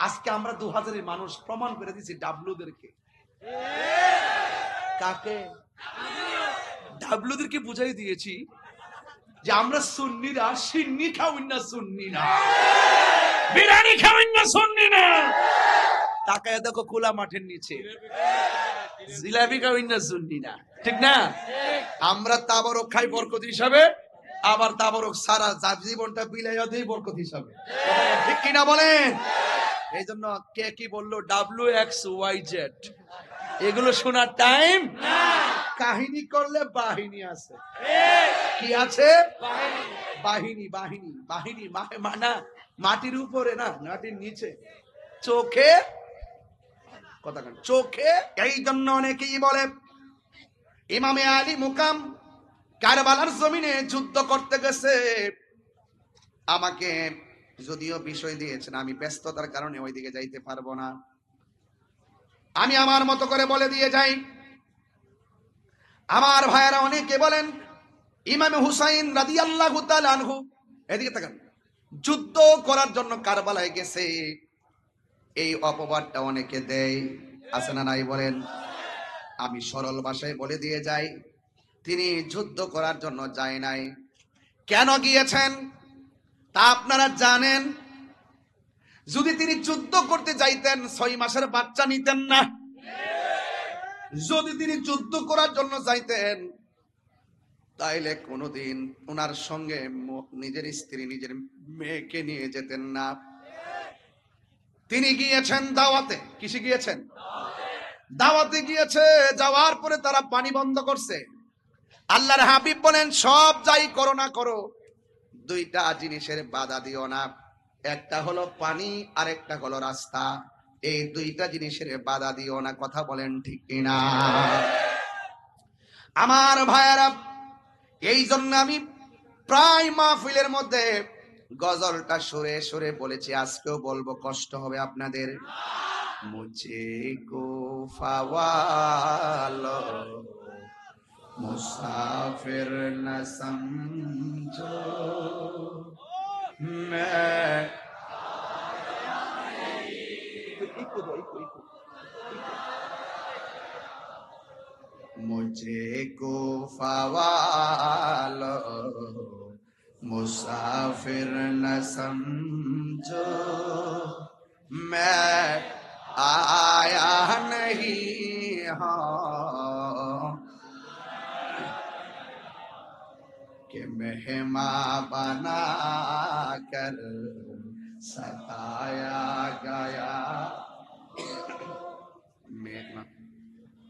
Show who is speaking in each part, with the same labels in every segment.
Speaker 1: আজকে আমরা 2000-এর মানুষ প্রমাণ করে দিচ্ছি ডাবলুদেরকে। কাকে? ডাবলুদেরকে বুঝাই দিয়েছি যে আমরা সুন্নিরা সিন্নি খাওয়াই না, সুন্নি না বিরিয়ানি খাওয়াই না, সুন্নি না। তাকায় দেখো খোলা মাঠের নিচে জিলাপি খাওয়াই না, সুন্নি না, ঠিক না? আমরা তাবরক খাই বরকত হিসাবে, আবার তাবরক সারা জীবনটা বিলাইয়া দেই বরকত হিসাবে, ঠিক কিনা বলেন? এই জন্য কে কি বললো WXYZ এগুলো শোনার টাইম না। কাহিনী করলে বাহিনী আছে। কি আছে? বাহিনী। বাহিনী বাহিনী না মাটির উপরে না, মাটির নিচে, চোখে কথা কেন, চোখে। এই জন্য অনেকেই বলে ইমামে আলী মুকাম কারবালার জমিনে যুদ্ধ করতে গেছে। আমাকে যদিও বিষয় দিয়েছেন, আমি ব্যস্ততার কারণে ওইদিকে যাইতে পারবো না, আমি আমার মতো করে বলে দিয়ে যাই। আমার ভাইয়েরা অনেকে বলেন ইমাম হুসাইন রাদিয়াল্লাহু তাআলা আনহু, এদিকে তাকান, যুদ্ধ করার জন্য কারবালায় গেছে। এই অপবাদটা অনেকে দেয়, আছে না নাই বলেন? আমি সরল ভাষায় বলে দিয়ে যাই, তিনি যুদ্ধ করার জন্য যায় নাই। কেন গিয়েছেন তা আপনারা জানেন? যদি তিনি যুদ্ধ করতে যাইতেন 6 মাসের বাচ্চা নিতেন না। যদি তিনি যুদ্ধ করার জন্য যাইতেন তাইলে কোনোদিন ওনার সঙ্গে নিজের স্ত্রী, নিজের মেয়েকে নিয়ে যেতেন না। তিনি গিয়েছেন দাওয়াতে। কিসে গিয়েছেন? দাওয়াতে গিয়েছে। যাওয়ার পরে তারা পানি বন্ধ করছে। আল্লাহর হাবিব বলেন, সব যাই করো না করো, 2টা জিনিসের বাধা দিও না, একটা হলো পানি আর একটা হলো রাস্তা। এই 2টা জিনিসের বাধা দিও না। কথা বলেন ঠিক কিনা? আমার ভাইয়েরা, এই জন্য আমি প্রায় মাহফিলের মধ্যে গজলটা সুরে সুরে বলেছি, আজকেও বলবো, কষ্ট হবে আপনাদের। মুঝে কো ফাওয়ালো মুসাফির না সমঝো मैं मुझे को फवालो मुसाफिर न समझो मैं आया नहीं हूँ कि मेहमान बना कर सताया गया,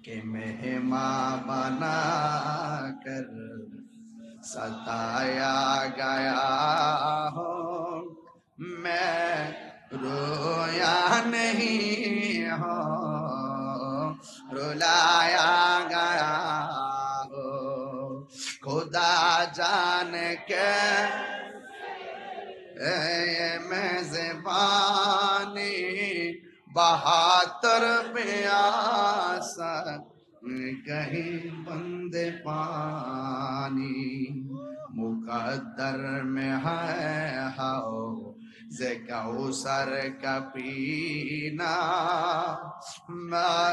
Speaker 1: कि मेहमान बना कर सताया गया हूँ, मैं रोया नहीं हूँ, रुलाया गया हूँ। खुदा जान के मेज़बानी 72 प्यासा कहीं बंदे पानी, मुकद्दर में है हाओ जे कौसर का पीना, मैं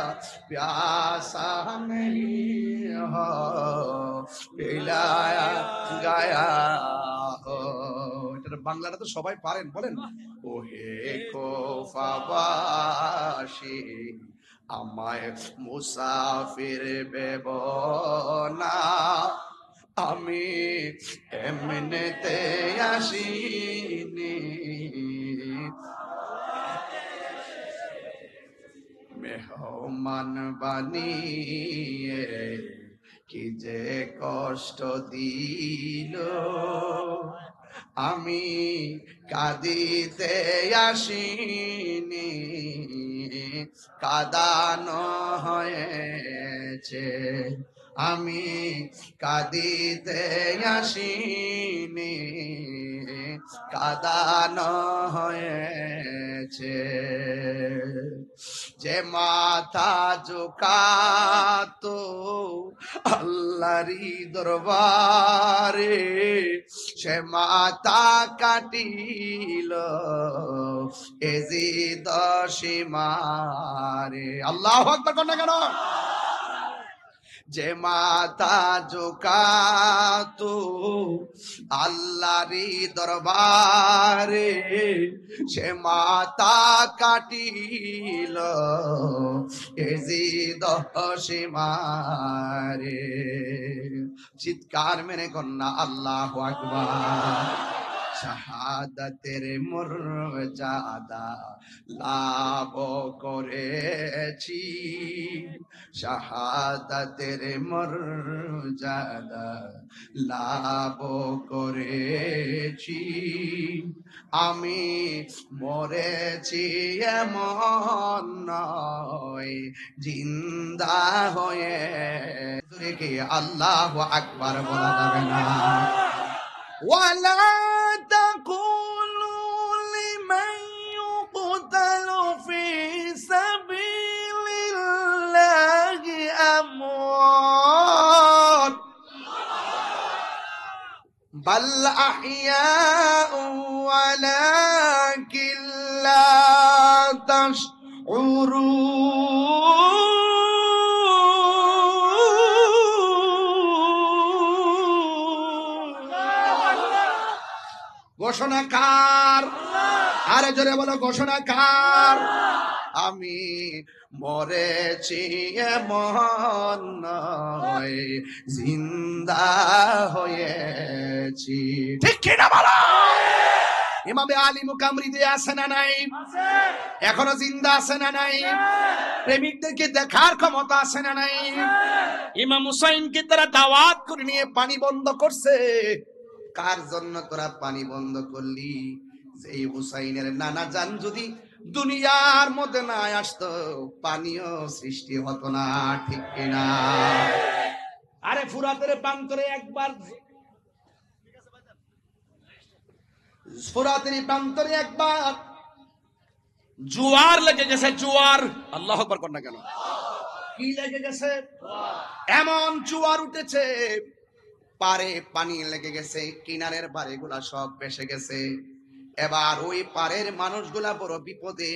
Speaker 1: प्यासा नहीं हो पिलाया गया हो। এটা বাংলাটা তো সবাই পারেন, বলেন ওহে কোফাবাসী আমায় মুসাফির ভেব না, আমি এমনিতে আসিনি, মেহমান বানিয়ে কি যে কষ্ট দিল, আমি কাঁদিতে আসিনি, কাঁদানো হয়েছে আমি কাঁদিতে আসিনি, কাঁদানো হয়েছে। যে মাথা ঝুঁকাতো আল্লাহরি দরবারে, সে মাথা কাটিল এজিদ সীমারে। আল্লাহু আকবার কোন না কেন? যে মাথা ঝুঁকাতো আল্লাহরি দরবারে, সে মাথা কাটিল এজিদ সীমারে। চিৎকার মেরে কন্যা আল্লাহু আকবার। শাহাদাতের মর্যাদা লাভ করেছি, শাহাদাতের মর্যাদা লাভ করেছি। আমি মরেছি এমন নয়, জিন্দা হয়ে। আল্লাহু আকবার বলা যাবে না। ولا تقولوا لمن يقتل في سبيل الله أموات بل أحياء ولكن لا تشعرون. ঘোষণাকার, আরে জোরে বলো ঘোষণাকার। আমি মরেছি এমন নয়, জিন্দা হয়েছি। ঠিক কিনা বলো? ইমামে আলী মুকামরিদে আছে না নাই? এখনো জিন্দা আছে না নাই? প্রেমিকদেরকে দেখার ক্ষমতা আছে না নাই? ইমাম হুসাইনকে তারা দাওয়াত করে নিয়ে পানি বন্ধ করছে। কার জন্য তোরা পানি বন্ধ করলি? যে হুসাইনের নানা জান যদি দুনিয়ার মধ্যে না আসতো, পানিও সৃষ্টি হতো না। ঠিক কিনা? আরে ফুরাতের প্রান্তরে একবার, ফুরাতের প্রান্তরে একবার জোয়ার লেগে গেছে। জোয়ার, আল্লাহু আকবার কর না কেন? কি লেগে গেছে? এমন জোয়ার উঠেছে, পারে পানি লেগে গেছে, কিনারের বাড়িগুলা সব ভেসে গেছে। এবার ওই পারের মানুষগুলা বড় বিপদে।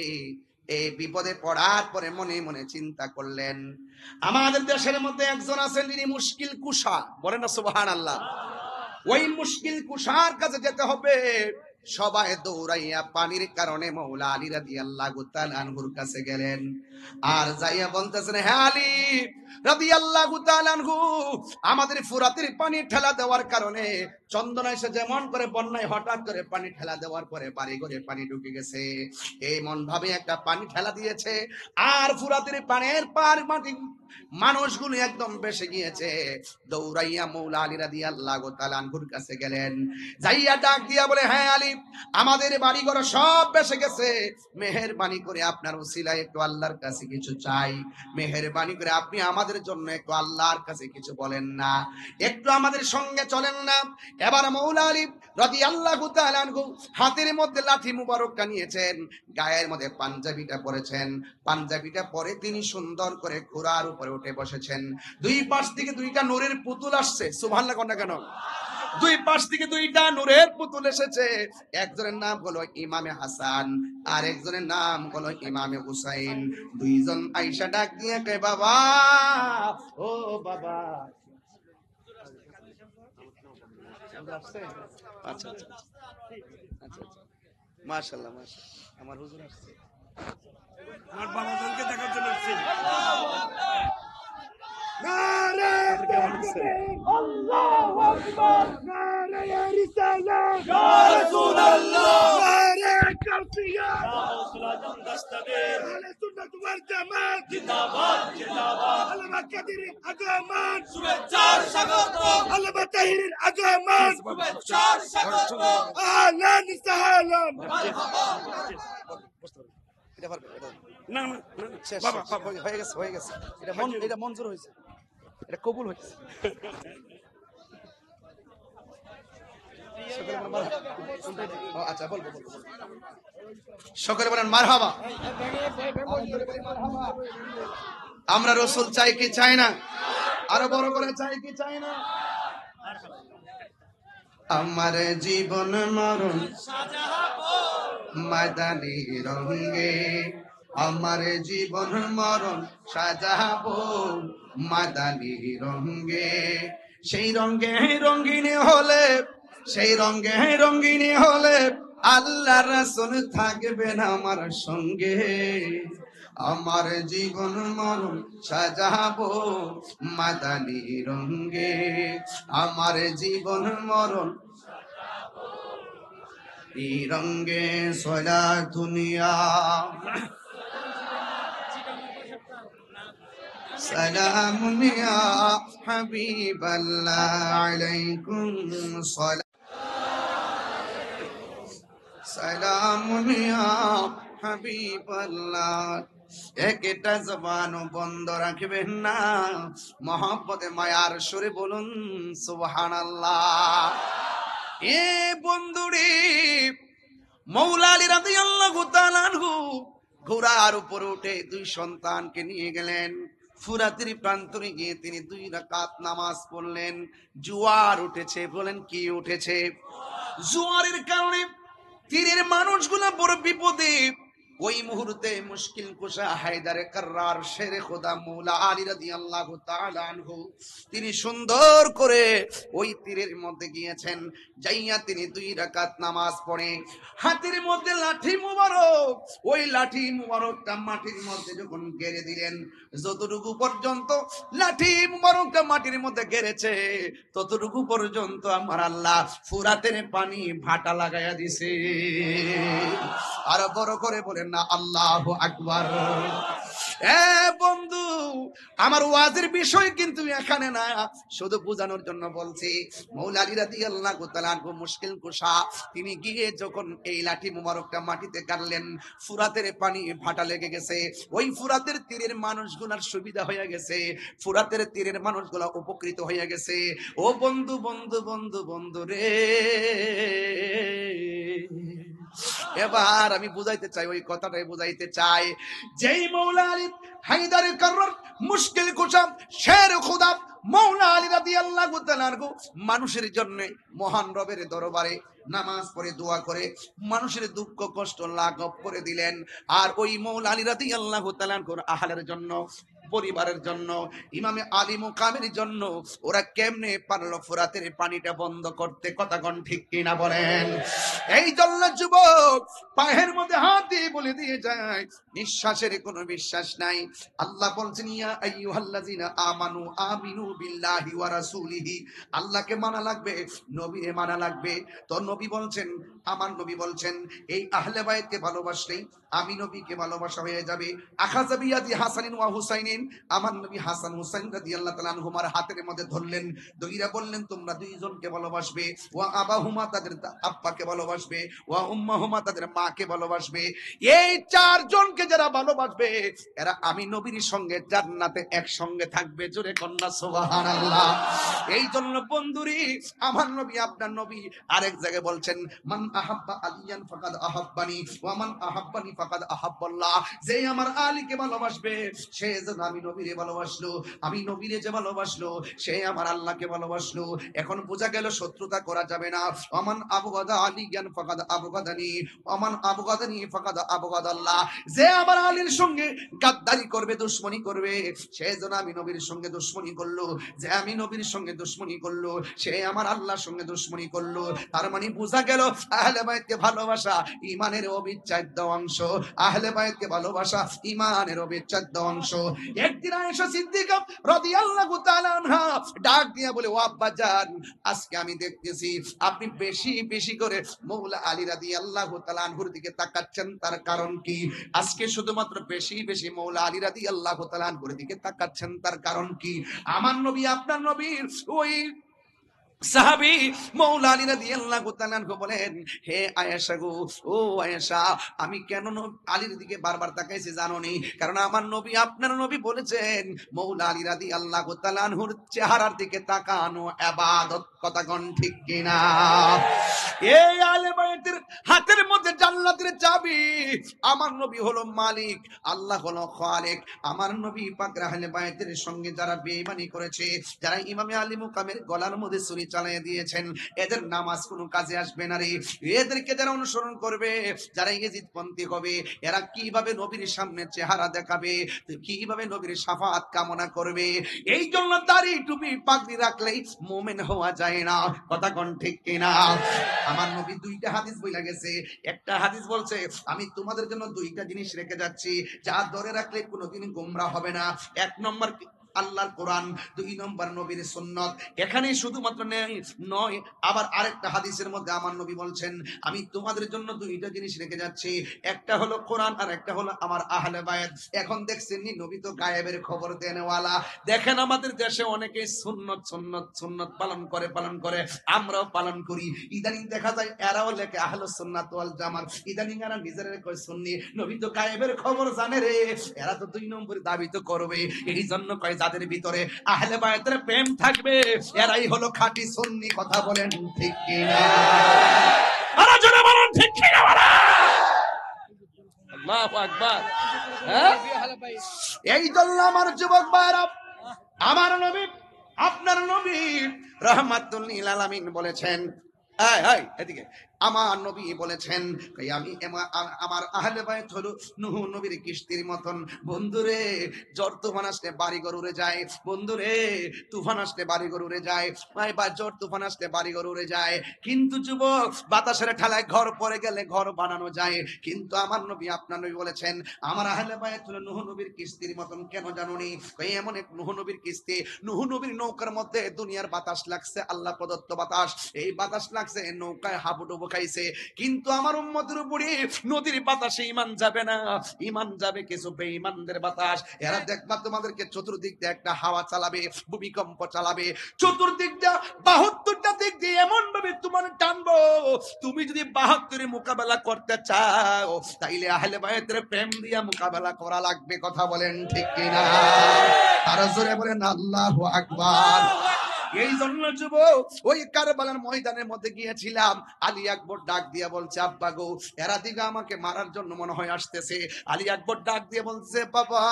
Speaker 1: এই বিপদে পড়ার পরে মনে মনে চিন্তা করলেন, আমাদের দেশের মধ্যে একজন আছেন যিনি মুশকিল কুশা, বলেন না সুবহানাল্লাহ। ওই মুশকিল কুশার কাছে যেতে হবে। সবাই দৌড়াইয়া পানির কারণে মৌলা আলী রাদিয়াল্লাহু তাআলা আনহুর কাছে গেলেন। আর যাইয়া বলতেছেন, হে আলী রাদিয়াল্লাহু তাআলা আনহু, আমাদের ফুরাতের পানি ঠেলা দেওয়ার কারণে চন্দনা এসে যেমন করে বন্যায় হঠাৎ করে পানি ঠেলা দেওয়ার পরে বাড়ি ঘরে পানি ঢুকে গেছে, এমন ভাবে একটা পানি ঠেলা দিয়েছে। আর ফুরাতের পানির পার মাটি মানুষগুলো একদম বেসে গিয়েছে। দৌড়াইয়া মৌলা আলী রাদিয়াল্লাহু তাআলা আনহুর কাছে গেলেন। যাইয়া ডাক দিয়া বলে, হ্যাঁ আলী, আমাদের বাড়িঘর সব বেসে গেছে, মেহেরবানি করে আপনার উসিলায় একটু আল্লাহর কাছে কিছু চাই। মেহেরবানি করে আপনি আমাদের জন্য একটু আল্লাহর কাছে কিছু বলেন না, একটু আমাদের সঙ্গে চলেন না। এবার মৌলা আলী রাদিয়াল্লাহু তাআলা আনহু হাতের মধ্যে লাঠি মুবারকটা নিয়েছেন, গায়ের মধ্যে পাঞ্জাবিটা পরেছেন। পাঞ্জাবিটা পরে তিনি সুন্দর করে ঘোড়ার উপরে উঠে বসেছেন। দুই পাশ থেকে দুইটা নূরের পুতুল আসছে। সুবহানাল্লাহ কোন না কেন? দুই পাশ থেকে দুইটা নূরের পুতুল এসেছে। একজনের নাম হলো ইমামে হাসান, আর একজনের নাম হলো ইমামে হুসাইন। দুইজন আয়েশা ডাক দিয়ে কয়, বাবা, ও বাবা। আচ্ছা আচ্ছা আচ্ছা, মাশাআল্লাহ মাশাআল্লাহ, আমার হুজুর আসছে, আমার বাবাকে দেখার জন্য আসছে। নারে তাকবীর, আল্লাহু আকবার, নারে রিসালাত, ইয়া রাসূলুল্লাহ, নারে কাফিয়া, ইয়া রাসূলুল্লাহ দাস্তাবের, আহলে সুন্নাত ওয়াল জামাত জিন্দাবাদ জিন্দাবাদ, আলমা কাদিরের আগমন, শুভেচ্ছার স্বাগতম, আলমা তাহিরের আগমন, শুভেচ্ছার স্বাগতম, আহলান সাহলান, মারহাবা। না না শেষ, বাবা হয়ে গেছে, হয়ে গেছে, এটা মঞ্জুর হয়েছে। এটা কবুল হয়েছে। আচ্ছা বলবো। সকলে বলেন মারহাবা। আমরা রসুল চাই কি চাই না? আরো বড় করে চাই কি চাই না? আমার জীবন মরণ মাদানি রঙে, আমার জীবন মরণ সাজাবো মাদানি রঙে। সেই রঙে রঙিনী হলে, সেই রঙে রঙিনী হলে আল্লাহ রাসূল থাকবেন আমার সঙ্গে। আমার জীবন মরণ সাজাবো মাদানি রঙে, আমার জীবন মরণ এই রঙে সোলা দুনিয়া। সালামুন ইয়া হাবিবাল্লাহ আলাইকুম সালামুন ইয়া হাবিবাল্লাহ। একটা জবান বন্ধ রাখবেন না, মহব্বতে মায়ার সুরে বলুন সুবহানাল্লাহ। এ বন্ধুরে, মৌলা আলী রাদিয়াল্লাহু তাআলা আনহু ঘোড়ার উপরে উঠে দুই সন্তানকে নিয়ে গেলেন। ফুরাতের প্রান্তরে গিয়ে তিনি 2 রাকাত নামাজ পড়লেন। জোয়ার উঠেছে। বলেন কি উঠেছে? জোয়ারের কারণে তীরের মানুষগুলো বড় বিপদে। ওই মুহূর্তে মুশকিল কুশা হায়দারে কাররার শেরে খোদা মৌলা আলী রাদিয়াল্লাহু তাআলা আনহু তিনি সুন্দর করে ওই তীরের মধ্যে গিয়েছেন। যাইয়া তিনি 2 রাকাত নামাজ পড়ে হাতের মধ্যে লাঠি মুবারক, ওই লাঠি মুবারকটা মাটির মধ্যে যখন গেড়ে দিলেন, যতটুকু পর্যন্ত লাঠি মুবারকটা মাটির মধ্যে গেড়েছে ততটুকু পর্যন্ত আমার আল্লাহ ফুরাতের পানি ভাটা লাগাইয়া দিছে। আর বড় করে বলেন না আল্লাহু আকবার। এ বন্ধু, আমার ওয়াজের বিষয় কিন্তু এখানে না, শুধু বোঝানোর জন্য বলছি। মৌলা আলী রাদিয়াল্লাহু তাআলা আনহু মুশকিল কুশা তিনি গিয়ে যখন এই লাঠি মুবারকটা মাটিতে গাড়লেন, ফুরাতের পানি ভাটা লেগে গেছে। ওই ফুরাতের তীরের মানুষগুলোর সুবিধা হয়ে গেছে, ফুরাতের তীরের মানুষগুলো উপকৃত হয়ে গেছে। ও বন্ধু বন্ধু বন্ধু বন্ধু রে, এবার আমি বুঝাইতে চাই, ওই কথাটাই বুঝাইতে চাই। যেই মৌলা আলী হায়দার কাররার মুশকিল কুশা শের খোদা মৌলা আলী রাদিয়াল্লাহু তাআলা আনহু মানুষের জন্য মহান রবের দরবারে নামাজ পড়ে দোয়া করে মানুষের দুঃখ কষ্ট লাঘব করে দিলেন। আর ওই মৌলা আলী রাদিয়াল্লাহু তাআলা আনহুর আহলের জন্য, পরিবারের জন্য, ইমামে আলী মুকামের জন্য ওরা কেমনে পারলো ফুরাতের পানিটা বন্ধ করতে? কথাগণ ঠিক কিনা বলেন? এই জন্য যুবক পায়ের মধ্যে হাত দিয়ে বলে দিয়ে যায়, নিঃশ্বাসের কোনো বিশ্বাস নাই। আল্লাহ বলছেন ইয়া আইয়ুহাল্লাযিনা আমানু আমিনু বিল্লাহি ওয়া রাসূলিহি। আল্লাহকে মানা লাগবে, নবীকে মানা লাগবে। তো নবী বলছেন, আমার নবী বলছেন, এই আহলে বাইতকে ভালোবাসলেই আমি নবীকে ভালোবাসা হয়ে যাবে। আখাযা বিয়াদি হাসানিন ওয়া হুসাইনিন। আমার নবী হাসান হুসাইন রাদিয়াল্লাহু তাআলা আনহুমার হাতের মধ্যে ধরলেন, দইরা বললেন তোমরা দুইজনকে ভালোবাসবে। ওয়া আবাহুমা, তাদের আব্বাকে ভালোবাসবে। ওয়া উম্মাহুমা, তাদের মাকে ভালোবাসবে। এই 4 জনকে যারা ভালোবাসবে এরা আমি নবীর সঙ্গে জান্নাতে একসঙ্গে থাকবে। জোরে কন্যা সুবহানাল্লাহ। এই জন্য বন্ধুরি, আমার নবী আপনার নবী আরেক জায়গায় বলছেন, মান আহাব্বা আলিয়ান ফাকাদ আহাব্বানি ওয়া মান আহাব্বানি ফাকাদ আহাব্বাল্লাহ। যে আমার আলীকে ভালোবাসবে সে যেন আমি নবীরে ভালোবাসলো, আমি নবীরে যে ভালোবাসলো সে আমার আল্লাহকে ভালোবাসলো। এখন বোঝা গেল শত্রুতা করা যাবে না। ওমান আবগাদা আলিয়ান ফাকাদ আবগাদানি ওমান আবগাদানি ফাকাদ আবগাদাল্লাহ। যে আমার আলীর সঙ্গে গাদ্দারি করবে, দুশমনি করবে, সে যেন আমি নবীর সঙ্গে দুশমনি করলো। যে আমি নবীর সঙ্গে দুশমনি করলো সে আমার আল্লাহর সঙ্গে দুশমনি করলো। তার মানে বোঝা গেল আহলে বাইতকে ভালোবাসা ঈমানের অবিচ্ছেদ্য অংশ। আহলে বাইতকে ভালোবাসা ঈমানের অবিচ্ছেদ্য অংশ। একদিন আয়েশা সিদ্দিকা রাদিয়াল্লাহু তাআলা আনহা ডাক দিয়া বলে, ও আব্বাজান, আজকে আমি দেখতেছি আপনি বেশি বেশি করে মৌলা আলী রাদিয়াল্লাহু তাআলা আনহুর দিকে তাকাচ্ছেন, তার কারণ কি? আজকে শুধুমাত্র বেশি বেশি মৌলা আলী রাদিয়াল্লাহু তাআলা আনহুর দিকে তাকাচ্ছেন, তার কারণ কি? আমার নবী আপনার নবীর ওই সাহাবী মাওলা আলী রাদিয়াল্লাহু তাআলা আনহু বলেন, হে আয়েশা গো, ও আয়েশা, আমি কেন আলীর দিকে বারবার তাকাইছি জানো নি? কারণ আমার নবী, আপনার নবী বলেছেন মাওলা আলী রাদিয়াল্লাহু তাআলা আনহুর চেহারার দিকে তাকানো ইবাদত। কথা কোন ঠিক কিনা? এই আলে বাইতের হাতের মধ্যে জান্নাতের চাবি। আমার নবী হলো মালিক, আল্লাহ হলো খালিক। আমার নবী পাক আহলে বাইতের সঙ্গে যারা বেঈমানি করেছে, যারা ইমামে আলী মুকামের গলার মধ্যে ছুরি চালিয়ে দিয়েছেন, এদের নামাজ কোনো কাজে আসবে না রে। এদেরকে যারা অনুসরণ করবে, যারা ইজিদপন্থী হবে, এরা কিভাবে নবীর সামনে চেহারা দেখাবে, কিভাবে নবীর শাফাত কামনা করবে? এই জন্য দাড়ি টুপি পাগড়ি রাখলেই মুমিন হওয়া যায় না। কথা কোন ঠিক কিনা? আমার নবী দুইটা হাদিস বইলা গেছে। একটা হাদিস বলছে, আমি তোমাদের জন্য দুইটা জিনিস রেখে যাচ্ছি, যা ধরে রাখলে কোনোদিন গোমরা হবে না। এক নম্বর আল্লাহর কোরআন, দুই নম্বর নবীর সুন্নাত। এখানে শুধুমাত্র নয়, আবার আরেকটা হাদিসের মধ্যে আমার নবী বলছেন, আমি তোমাদের জন্য দুইটা জিনিস রেখে যাচ্ছি, একটা হলো কোরআন আর একটা হলো আমার আহলে বায়াত। এখন দেখছেন নি, নবী তো গায়েবের খবর দেনেওয়ালা। দেখেন আমাদের দেশে অনেকে সুন্নত সুন্নত সুন্নত পালন করে, আমরাও পালন করি। ইদানিং দেখা যায় এরাও লেখে আহলুস সুন্নাত ওয়াল জামাত। ইদানিং এরা নিজেরা কয় সুন্নি। নবী তো গায়েবের খবর জানে রে। এরা তো দুই নম্বর দাবি তো করবে। এই জন্য কয় যাদের ভিতরে আহলে বায়াতের প্রেম থাকবে, এরাই হলো খাঁটি সুন্নি। কথা বলেন ঠিক কিনা? আরে জোরে বলেন ঠিক কিনা বলেন। আল্লাহু আকবার। হ্যাঁ, এই জন্য আমার যুবক ভাইরা, আমার নবী, আপনার নবী রাহমাতুল লিল আলামিন বলেছেন, এদিকে আমার নবী বলেছেন, আমি আমার আহলে বাইত হলো নূহ নবীর কিস্তির মতন। বন্ধুরে, জ্বর তুফান আসলে বাড়ি ঘর উড়ে যায়। বন্ধুরে, তুফান আসলে বাড়ি ঘর উড়ে যায়। বা জ্বর তুফান আসলে বাড়ি ঘর উড়ে যায়, কিন্তু যুবক, বাতাসের ঠালায় ঘর পড়ে গেলে ঘর বানানো যায়। কিন্তু আমার নবী, আপনার নবী বলেছেন, আমার আহলে বাইত হলো নূহ নবীর কিস্তির মতন। কেন জানুনি? এমন এক নূহ নবীর কিস্তি, নূহ নবীর নৌকার মধ্যে দুনিয়ার বাতাস লাগছে, আল্লাহ প্রদত্ত বাতাস। এই বাতাস লাগছে, নৌকায় হাবুডুবু খাইছে, কিন্তু আমার উম্মতের উপরে নদীর বাতাসে ঈমান যাবে না, ঈমান যাবে কিছু বেঈমানদের বাতাস। এরা দেখবা তোমাদেরকে চতুর্দিক দিয়ে একটা হাওয়া চালাবে, ভূমিকম্প চালাবে, চতুর্দিক দিয়ে 72টা দিক দিয়ে এমন ভাবে তোমার টানবো, তুমি যদি 72 মোকাবেলা করতে চাও, তাইলে আহলে বায়াতের প্রেম দিয়া মোকাবেলা করা লাগবে। কথা বলেন ঠিক কিনা? আরো জোরে বলেন আল্লাহু আকবার। এই জন্য যুবক, ওই কারবালার ময়দানের মধ্যে গিয়েছিলাম, আলী আকবর ডাক দিয়ে বলছে, আব্বা গো, এরা দিকে আমাকে মারার জন্য মনে হয় আসতেছে। আলী আকবর ডাক দিয়ে বলছে, বাবা,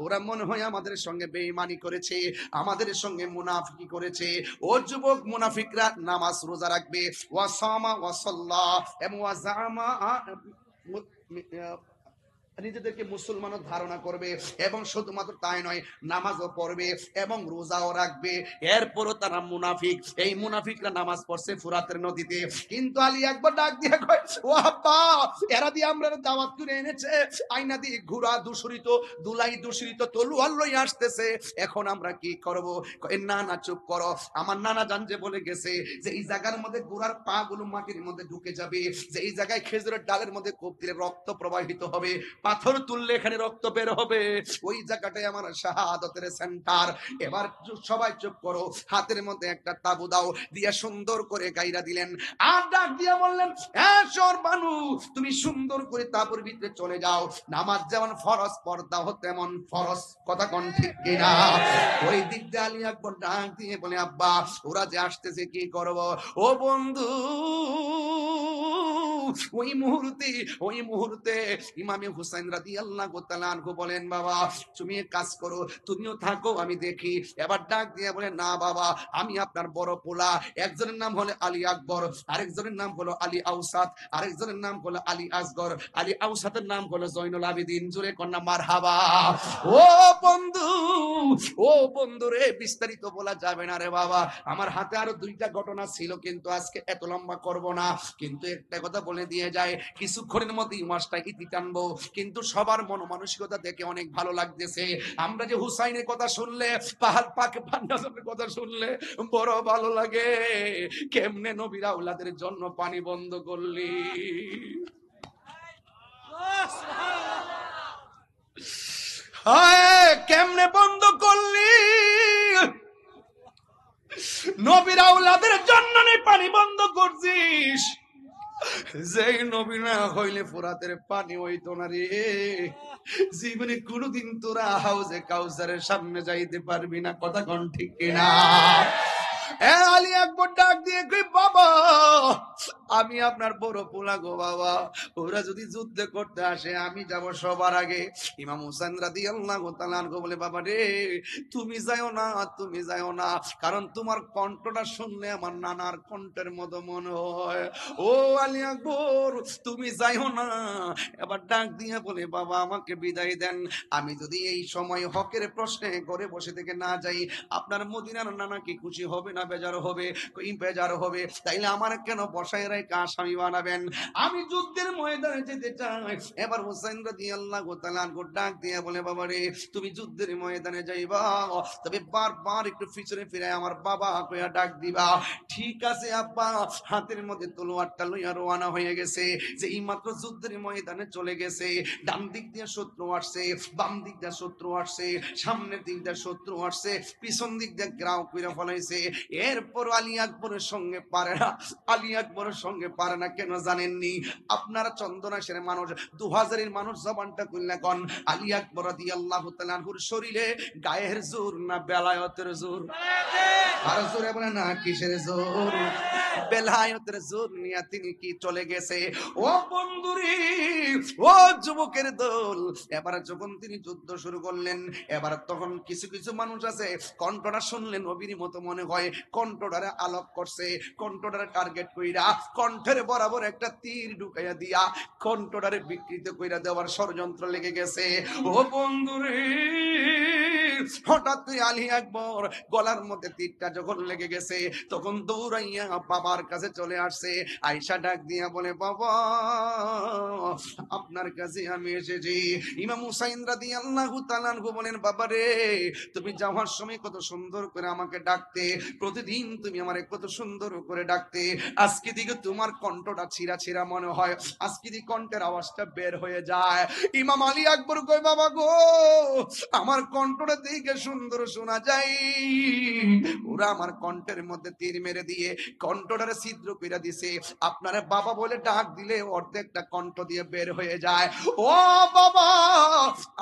Speaker 1: ওরা মনে হয় আমাদের সঙ্গে বেঈমানি করেছে, আমাদের সঙ্গে মুনাফিকি করেছে। ও যুবক, মুনাফিকরা নামাজ রোজা রাখবে, ওয়া সামা ওয়া সাল্লা এবং ওয়া জামা, নিজেদেরকে মুসলমানও ধারণা করবে, এবং শুধুমাত্র তাই নয়, নামাজও পড়বে এবং রোজাও রাখবে। এরপরও তারা মুনাফিক। এই মুনাফিকরা নামাজ পড়ছে ফুরাতের নদীতে। কিন্তু আলী একবার ডাক দিয়ে কয়, ও আব্বা, এরা দিয়ে আমরা দাওয়াত করে এনেছে, আয়না দিয়ে ঘোড়া দূষিত, দুলাই দূষিত, তলোয়ার লই আসতেছে, এখন আমরা কি করব? না না, চুপ করো। আমার নানা জান যে বলে গেছে যে এই জায়গার মধ্যে ঘোড়ার পা গুলো মাটির মধ্যে ঢুকে যাবে, যে এই জায়গায় খেজুরের ডালের মধ্যে কোপ দিলে রক্ত প্রবাহিত হবে, পাথর তুললে এখানে রক্ত বের হবে, ওই জায়গাটাই আমার শাহাদাতের সেন্টার। এবার সবাই চুপ করো, হাতের মধ্যে একটা তাবু দাও, দিয়ে সুন্দর করে গাইরা দিলেন। আর ডাক দিয়ে বললেন, এসর বানু, তুমি সুন্দর করে তাবুর ভিতরে চলে যাও, নামাজ যেমন ফরজ পর্দা তেমন ফরজ। কথা কোন ঠিক কিনা? ওই দিক দিয়ে আলী আকবর ডাক দিয়ে বলে, আব্বা, ওরা যে আসতেছে কি করব? ও বন্ধু, ওই মুহূর্তে ইমামে হুসাইন রাদিয়াল্লাহু তাআলা আনহু বলেন, বাবা, তুমি এক কাজ করো, তুমিও থাকো, আমি দেখি। এবার ডাক দিয়ে বলে, না বাবা, আমি আপনার বড় পোলা। একজনের নাম হলো আলী আকবর, আরেকজনের নাম হলো আলী আউসাদ, আরেকজনের নাম হলো আলী আসগর, আলী আউসাদের নাম হলো জয়নুল আবেদিন। জোরে কন্যা মারহাবা। ও বন্ধু, ও বন্ধু রে, বিস্তারিত বলা যাবে না রে বাবা, আমার হাতে আরো দুইটা ঘটনা ছিল, কিন্তু আজকে এত লম্বা করব না। কিন্তু একটা কথা বলে দিয়ে যায়, কিছুক্ষণের মধ্যে মাসটা ইতি টানবো, কিন্তু সবার মন মানসিকতা দেখে অনেক ভালো লাগতেছে। আমরা যে হুসাইনের কথা শুনলে, পাহাড় পাকে পান্ডাসের কথা শুনলে বড় ভালো লাগে। কেমনে নবীর আওলাদের জন্য পানি বন্ধ করলি, কেমনে বন্ধ করলি? নবীর আওলাদ যাদের জন্য পানি বন্ধ করছিস, যেই নবী না হইলে ফোরাতের পানি হইতো না রে। জীবনে কোনোদিন তোরা হাউজে কাউসারের সামনে যাইতে পারবি না। কথা কোন ঠিক কিনা? আলী আকবর ডাক দিয়ে কই, বাবা আমি আপনার বড় পোলা গো বাবা, ওরা যদি যুদ্ধে করতে আসে আমি যাব সবার আগে। ইমাম হুসাইন রাদিয়াল্লাহু তাআলা আনহু বলে, বাবা রে তুমি যাও না, তুমি যাও না, কারণ তোমার কণ্ঠটা শুনলে আমার নানার কণ্ঠের মতো মনে হয়। ও আলী আকবর তুমি যাইও না। এবার ডাক দিয়ে বলে, বাবা আমাকে বিদায় দেন, আমি যদি এই সময় হকের প্রশ্নে ঘরে বসে থেকে না যাই, আপনার মদিনার নানা কি খুশি হবে না বেজার হবে? বেজার হবে। তাইলে আমার কেন বসায় রেখে আসামি বানাবেন? আমি যুদ্ধের ময়দানে যেতে চাই। এবার হুসাইন রাদিয়াল্লাহু তাআলা আনহু ডাক দিয়ে বলে, বাবা রে তুমি যুদ্ধের ময়দানে যাইবা, তবে বারবার একটু পিছনে ফিরে আমার বাবা কইয়া ডাক দিবা। ঠিক আছে আব্বা। হাতের মধ্যে তলোয়ারটা লইয়া রওনা হয়ে গেছে। যে এই মাত্র যুদ্ধের ময়দানে চলে গেছে। ডান দিক দিয়ে শত্রু আসছে, বাম দিক দিয়ে শত্রু আসছে, সামনের দিক দিয়ে শত্রু আসছে, পিছন দিক দিয়ে গ্রাউ কইরা ফলাইছে। এরপর আলী আকবরের সঙ্গে পারে না। আলী আকবরের সঙ্গে পারে না কেন জানেননি? আপনারা চন্দনাশের মানুষ, 2000-এর মানুষ জবানটা কইলা কোন আলী আকবর রাদিয়াল্লাহু তাআলা আনহুর শরীরে গায়ের জোর না বেলায়েতের জোর? আর জোরে বলে না কিসের জোর? বেলায়েতের জোর নিয়ে তিনি কি চলে গেছে। ও বন্ধুরে, ও যুবকের দল, এবার যখন তিনি যুদ্ধ শুরু করলেন, এবার তখন কিছু কিছু মানুষ আছে কণ্ঠটা শুনলে নবীর মতো মনে হয়, কণ্ঠটারে আলোক করছে, কণ্ঠটারে টার্গেট কইরা কণ্ঠের বরাবর একটা তীর ঢুকাইয়া দিয়া কণ্ঠটারে বিকৃত কইরা দেওয়ার ষড়যন্ত্র লেগে গেছে। ও বন্ধুরে, হঠাৎ করে আলী আকবর গলার মধ্যে তীরটা যখন লেগে গেছে, তখন দৌড়াইয়া বাবার কাছে চলে আসছে। আয়েশা ডাক দিয়া বলে, বাবা আপনার কাছে আমি এসেছি। ইমাম হুসাইন রাদিয়াল্লাহু তাআলা আনহু বলেন, বাবা রে তুমি যাওয়ার সময় কত সুন্দর করে আমাকে ডাকতে, প্রতিদিন তুমি আমারে কত সুন্দর করে ডাকতে, আজকে দিকে তোমার কণ্ঠটা ছিঁড়া ছিঁড়া মনে হয়, আজকে দিকে কণ্ঠের আওয়াজটা বের হয়ে যায়। ইমাম আলী আকবর কয়, বাবা গো আমার কণ্ঠটা দিকে সুন্দর শোনা যায়, ওরা আমার কণ্ঠের মধ্যে তীর মেরে দিয়ে কণ্ঠটারে ছিদ্র করে দিছে। আপনারা বাবা বলে ডাক দিলে অর্ধেকটা কণ্ঠ দিয়ে বের হয়ে যায়। ও বাবা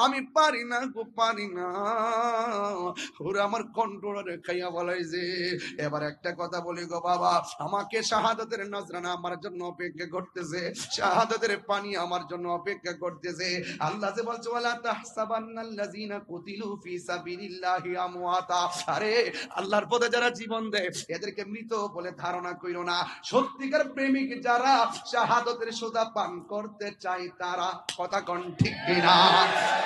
Speaker 1: আমি পারি না গো, পারি না, ওরা আমার কণ্ঠটারে খাইয়া বলাইছে। এবার একটা কথা বলি গো বাবা, আমাকে শাহাদাতের নজরানা আমার জন্য অপেক্ষা করতেছে, শাহাদাতের পানি আমার জন্য অপেক্ষা করতেছে। আল্লাহ যে বলছে, ওয়ালা তাহসাবান্নাল্লাযিনা কুতিলু ফি সাবিলিল্লাহি আমওয়াতা, আরে আল্লাহর পথে যারা জীবন দেয় এদেরকে মৃত বলে ধারণা কইরো না। সত্যিকার প্রেমিক যারা শাহাদাতের সুধা পান করতে চায় তারা। কথা কোন ঠিক কিনা?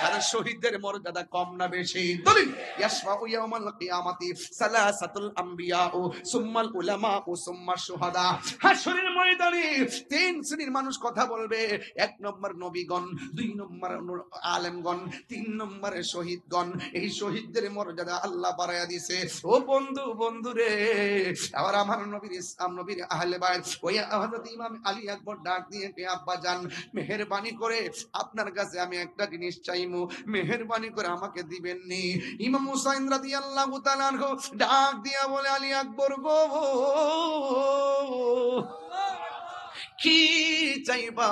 Speaker 1: কারণ শহীদদের মর্যাদা কম না বেশি? দলিল ইয়াশফাউ ইয়াউমাল কিয়ামাতি সালাসাতুল আম্বিয়া ও সুম্মাল উলামা ও সুম্মাশ শুহাদা। হাশরের ময়দানে তিন শ্রেণীর মানুষ কথা বলবে। এক নম্বর নবীগণ, দুই নম্বর আলেমগণ, তিন নম্বরে শহীদগণ। এই শহীদদের মর্যাদা আল্লাহ বাড়ায়া দিয়েছে। ও বন্ধু, বন্ধু রে, আবার আমার নবীর ইসলাম নবীর আহলে বাইত ওই হযরত ইমাম আলী আকবর ডাক দিয়ে কে, আব্বা জান মেহেরবানি করে আপনার কাছে আমি একটা জিনিস চাইমু, মেহেরবানি করে আমাকে দিবেন নি? ইমাম হুসাইন রাদিয়াল্লাহু তাআলা আনহু ডাক দিয়া বলে, আলী আকবর গো কি চাইবা,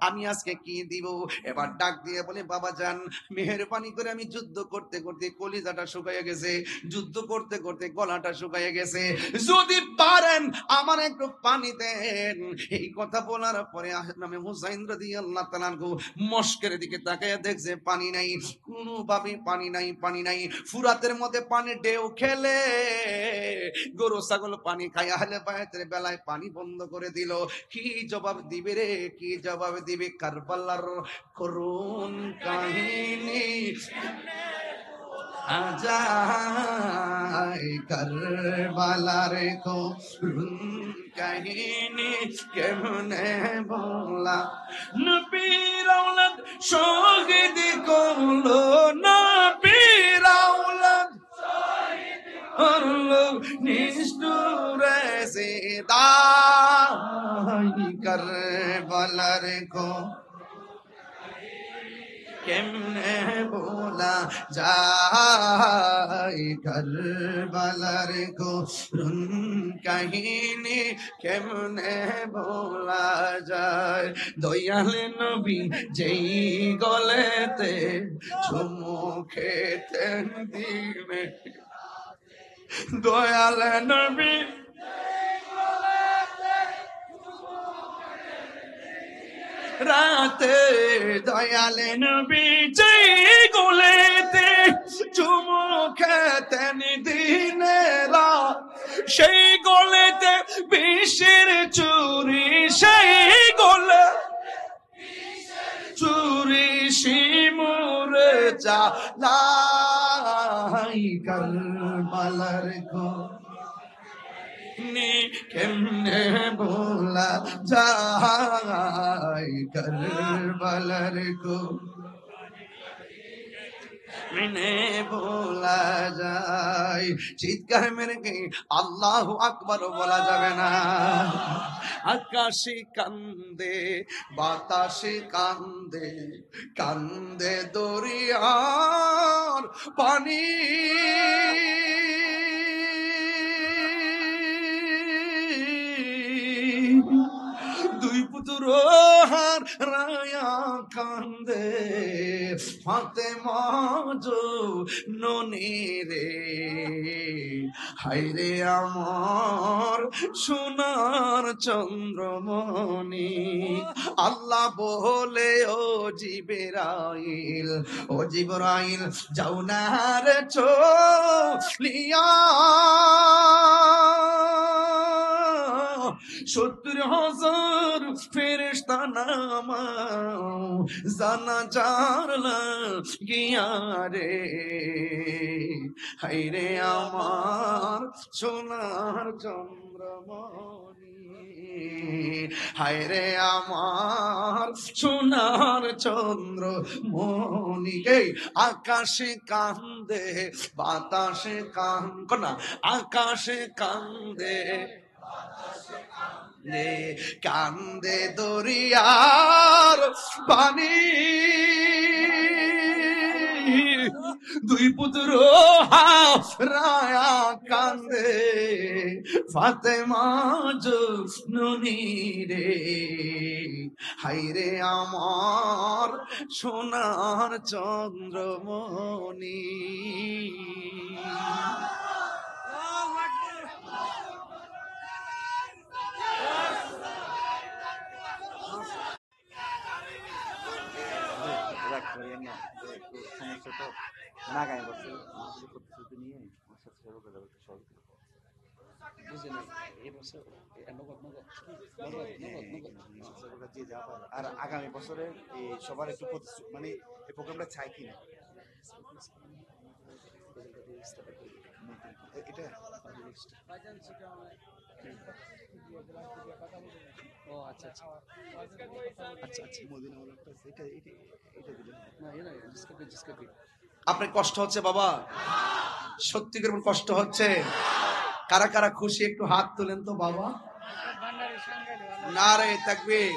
Speaker 1: আমি আজকে কি দিব? এবার ডাক দিয়ে বলে, বাবা জান মেহেরবানি করে, আমি যুদ্ধ করতে করতে কলিজাটা শুকাইয়া গেছে, যুদ্ধ করতে করতে গলাটা শুকাইয়া গেছে, যদি পারেন আমার একটু পানি দেন। এই কথা বলার পরে নামে হুসাইন রাদিয়াল্লাহু তাআলা আনহু মস্কের দিকে তাকাইয়া দেখছে পানি নাই, কোনোভাবে পানি নাই, পানি নাই। ফুরাতের মধ্যে পানি ঢেউ খেলে গরু ছাগল পানি খায়, আহলে বায়াতের বেলায় পানি বন্ধ করে দিল। কি জবাব দিবে রে, কি জবাব দিবে? কারবালার করুণ কাহিনী আজাই, কারবালার করুণ কাহিনী কেমনে বলা। নবীর আওলাদ শহীদ করলো, নবীর আওলাদ করলো নিষ্ঠুরে সিদাই, কারবালার কেমনে ভোলা যায় কারবালার করুণ কাহিনী, কেমনে ভোলা যায়। দয়াল নবী যেই গলেতে চুমু খেতেন দিবে, দয়াল নবী রাতে, দয়াল নবী যেই গলেতে চুমু খেতেন দিনে রাত, সেই গলেতে বিষের চুরি, সেই গলে চুরি শিমুরে চালাই কারবালার নি, কেমনে ভোলা যায় কারবালার মিনে ভোলা যায়। চিৎকার মেরে গে আল্লাহু আকবার বলা যাবে না। আকাশে কান্দে বাতাসে কান্দে, কান্দে দরিয়ার পানি, দুই পুত্র হার রায়া কান্দে ফাতেমা জননী রে, হায়রে আমার সোনার চন্দ্রমণি। আল্লাহ বলে ও জিবরাইল, ও জিবরাইল যাও না রে চলিয়া, 70,000 ফেরেশতা নামাও জানাজার লাগিয়া রে, হায়রে আমার সোনার চন্দ্রমণি, হায়রে আমার সোনার চন্দ্রমণি। গে আকাশে কান্দে বাতাসে কান্দে না, আকাশে কান্দে কান্দে দরিয়ার পানি, দুই পুত্র হারায়া কান্দে ফাতেমা জননী রে, হায়রে আমার সোনার চন্দ্রমণি।
Speaker 2: আর আগামী বছরে সবার একটু মানে এই প্রোগ্রামটা চাই কিনা এটা ও আচ্ছা আচ্ছা আচ্ছা আচ্ছা মদিনা এটা এটা এটা দিলেন না এটা জিসকা
Speaker 1: আপনার কষ্ট হচ্ছে বাবা? সত্যি করে কষ্ট হচ্ছে? কারা কারা খুশি একটু হাত তোলেন তো বাবা। নারে তাকবীর।